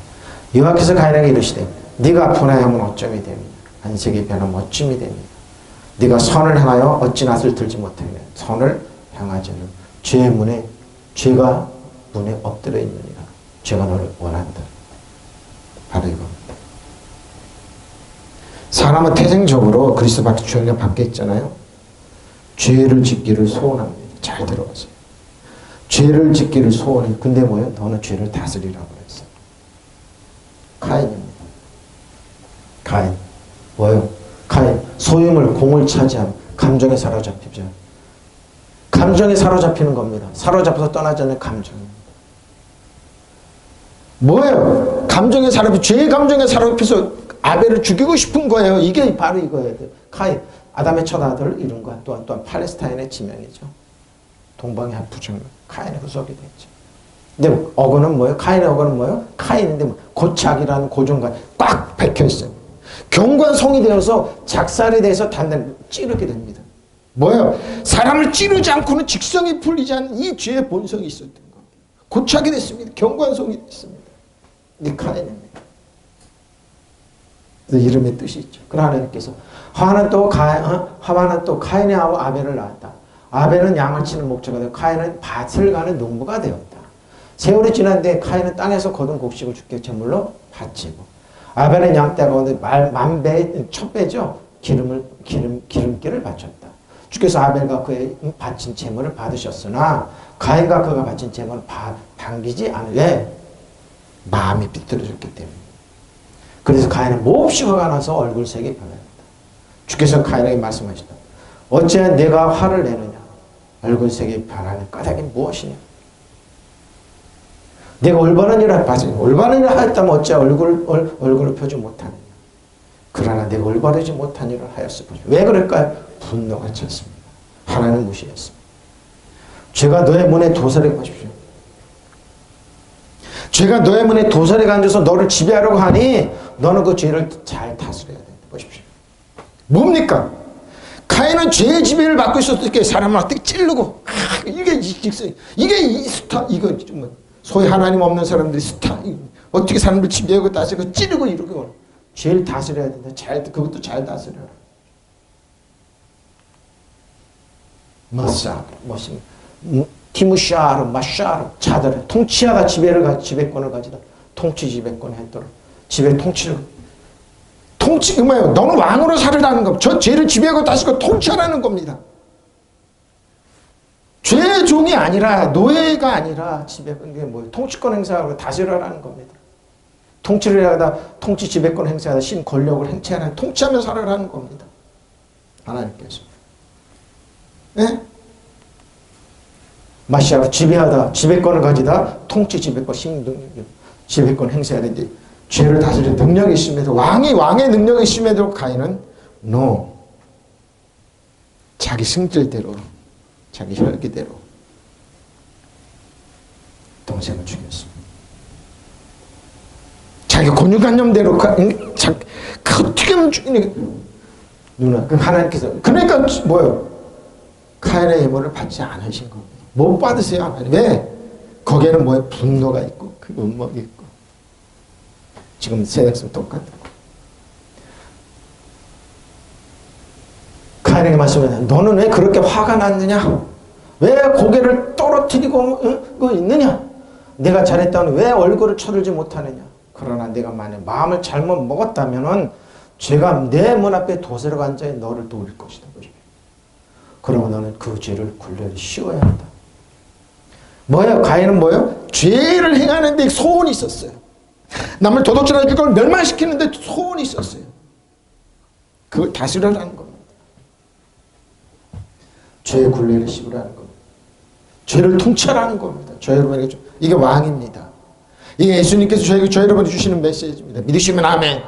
여호와께서 가인에게 이르시되 네가 분하여면 어쩜이 됩니까? 안색이 변하면 어쩜이 됩니까? 네가 선을 행하여 어찌 낯을 들지 못하냐. 선을 행하지는 죄의 문에 죄가 문에 엎드려 있느니라. 죄가 너를 원한다. 바로 이겁니다. 사람은 태생적으로 그리스도 밖에 죄를 밖에 있잖아요. 죄를 짓기를 소원합니다. 잘 들어보세요. 죄를 짓기를 소원해. 근데 뭐예요? 너는 죄를 다스리라고 했어요. 가인입니다. 가인. 뭐예요? 가인. 소유물, 공을 차지함. 감정에 사로잡히죠. 감정에 사로잡히는 겁니다. 사로잡혀서 떠나지 않는 감정입니다. 뭐예요? 감정에 사로잡혀, 죄의 감정에 사로잡혀서 아벨을 죽이고 싶은 거예요. 이게 바로 이거예요. 가인. 아담의 첫 아들을 이룬 것 또한 팔레스타인의 지명이죠. 동방의 한 부정, 카인의 후속이 됐죠. 근데 어거는 뭐예요? 카인의 어거는 뭐예요? 카인인데 뭐 고착이라는 고정관 꽉 박혀 있어요. 경관성이 되어서 작살이 돼서 단단히 찌르게 됩니다. 뭐예요? 사람을 찌르지 않고는 직성이 풀리지 않는 이 죄의 본성이 있었던 겁니다. 고착이 됐습니다. 경관성이 됐습니다. 이 카인입니다. 이름의 뜻이 있죠. 그러나 하나님께서 하와는 또 카인의 아우 아벨을 낳았다. 아벨은 양을 치는 목자가 되고 카인은 밭을 가는 농부가 되었다. 세월이 지났는데 카인은 땅에서 거둔 곡식을 주께 제물로 바치고 아벨은 양떼 가운데 만배의 첫 배죠. 기름기를 바쳤다. 주께서 아벨과 그의 바친 제물을 받으셨으나 가인과 그가 바친 제물을 반기지 않으래. 마음이 삐뚤어졌기 때문에. 그래서 가인은 몹시 화가 나서 얼굴색이 변합니다. 주께서 가인에게 말씀하시다. 어찌하여 내가 화를 내느냐? 얼굴색이 변하는 까닭이 무엇이냐? 내가 올바른 일을 하지. 올바른 일을 하였다면 어찌하여 얼굴을 펴지 못하느냐? 그러나 내가 올바르지 못한 일을 하였을 뿐이죠. 왜 그럴까요? 분노가 찼습니다. 하나님을 무시했습니다. 죄가 너의 문에 도사리고 하십시오. 죄가 너의 문에 도사리가 앉아서 너를 지배하려고 하니 너는 그 죄를 잘 다스려야 된다. 보십시오. 뭡니까? 가인은 죄의 지배를 받고 있었을 때 사람을 어떻게 찌르고 이게 스타 이거 소위 하나님 없는 사람들이 스타 어떻게 사람들 지배하고 다스리고 찌르고 이러고 죄를 다스려야 된다. 그것도 잘 다스려라. 마사 티무샤르 마샤르 자들 통치하다 지배권을 가지다. 통치 지배권을 했더라. 지배 통치를 통치 뭐예요? 너는 왕으로 살으라는 거. 저 죄를 지배하고 다스리고 통치하라는 겁니다. 죄의 종이 아니라 노예가 아니라 지배권 뭐예요? 통치권 행사하고 다스려라는 겁니다. 통치를 하다 통치 지배권 행사하다 신 권력을 행치하는 통치하며 살아라는 겁니다. 하나님께서. 네? 마시아로 지배하다 지배권을 가지다 통치 지배권 지배권 행사해야 되는데 죄를 다스릴 능력이 있음에도 왕의 능력이 있음에도 가인은 no 자기 승질대로 자기 혈기대로 동생을 죽였습니다. 자기 권유관념대로 어떻게 하면 죽이니 누나 그럼 하나님께서 그러니까 뭐예요? 가인의 예물을 받지 않으신 겁니다. 못 받으세요 하나님. 왜? 거기에는 뭐예요? 분노가 있고 그 음악이 있고 지금 세상에서 똑같은 거. 가인에게 말씀하셨다. 너는 왜 그렇게 화가 났느냐? 왜 고개를 떨어뜨리고 있느냐? 내가 잘했다면 왜 얼굴을 쳐들지 못하느냐? 그러나 내가 만약 마음을 잘못 먹었다면 죄가 내 문 앞에 도세로 앉아 너를 도울 것이다. 그러면 너는 그 죄를 굴레를 씌워야 한다. 뭐예요? 가인은 뭐예요? 죄를 행하는 데 소원이 있었어요. 남을 도둑질할 걸 멸망시키는데 소원이 있었어요. 그걸 다스려라는 겁니다. 죄의 굴레를 씌우라는 겁니다. 죄를 통치하라는 겁니다. 저 여러분에게 이게 왕입니다. 이게 예수님께서 저 여러분이 주시는 메시지입니다. 믿으시면 아멘.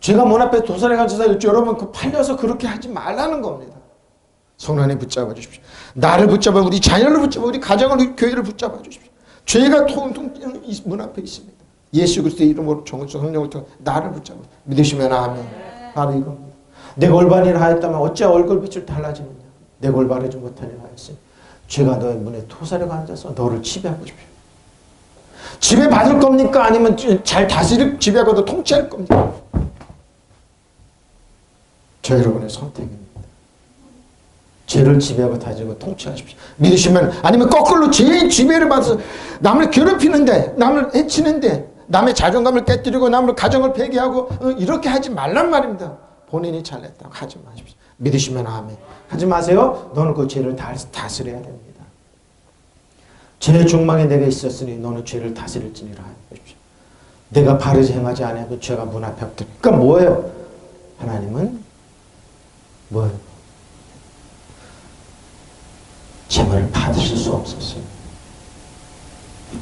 죄가 문 앞에 도살에 갇혀서 여러분 그 팔려서 그렇게 하지 말라는 겁니다. 성령님 붙잡아 주십시오. 나를 붙잡아 우리 자녀를 붙잡아 우리 가정을 우리 교회를 붙잡아 주십시오. 죄가 문 앞에 있습니다. 예수 그리스도의 이름으로 성령을 통해 나를 붙잡아 믿으시면 아멘. 바로 이겁니다. 내가 올바른 일을 하였다면 어찌 얼굴빛을 달라지느냐. 내가 올바르지 못한 일을 하였으니 죄가 너의 문에 토사려가 앉아서 너를 지배하고 싶어요. 지배받을 겁니까? 아니면 잘 다스릴 지배하고도 통치할 겁니까? 저 여러분의 선택입니다. 죄를 지배하고 다스리고 통치하십시오. 믿으시면 아니면 거꾸로 죄의 지배를 받아서 남을 괴롭히는데 남을 해치는데 남의 자존감을 깨뜨리고 남을 가정을 폐기하고 이렇게 하지 말란 말입니다. 본인이 잘냈다고 하지 마십시오. 믿으시면 아멘. 하지 마세요. 너는 그 죄를 다스려야 됩니다. 죄의 중망이 내게 있었으니 너는 죄를 다스릴지니라 하십시오. 내가 바르지 행하지 않아도 죄가 문 앞에 없더니 그러니까 뭐예요? 하나님은 뭐예요? 제물을 받으실 수 없었어요.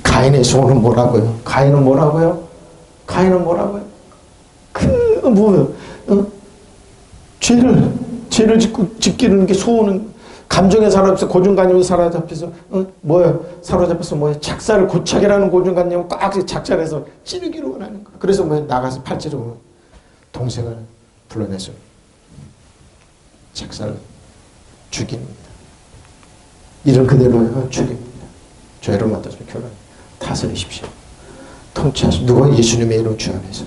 가인의 소원은 뭐라고요? 가인은 뭐라고요? 뭐예요? 죄를 짓기는 게 소원은 감정에 사로잡혀서 고정관념에 사로잡혀서 뭐예요? 사로잡혀서 뭐예요? 작사를 고착이라는 고정관념을 꽉 작살해서 찌르기를 원하는 거. 그래서 뭐 나가서 팔찌로 동생을 불러내서 작사를 죽입니다. 이런 그대로 죽입니다. 저 여러분 어떠세요? 결혼 다스리십시오. 통치하십시오. 누가 예수님의 이름 주 안에서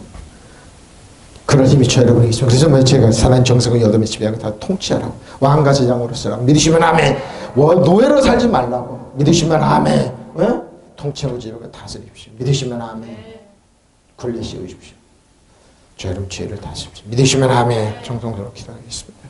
그런 힘이 저 여러분에게 있습니다. 그래서 뭐 제가 사나인 정성을 여덟의 지배하고 다 통치하라고 왕과 제장으로서라고 믿으시면 아멘. 노예로 살지 말라고 믿으시면 아멘. 왜? 통치하고 지배하고 다스리십시오. 믿으시면 아멘. 굴레 씌우십시오. 저 여러분 죄를 다스리십시오. 믿으시면 아멘. 정성스럽게 기도하겠습니다.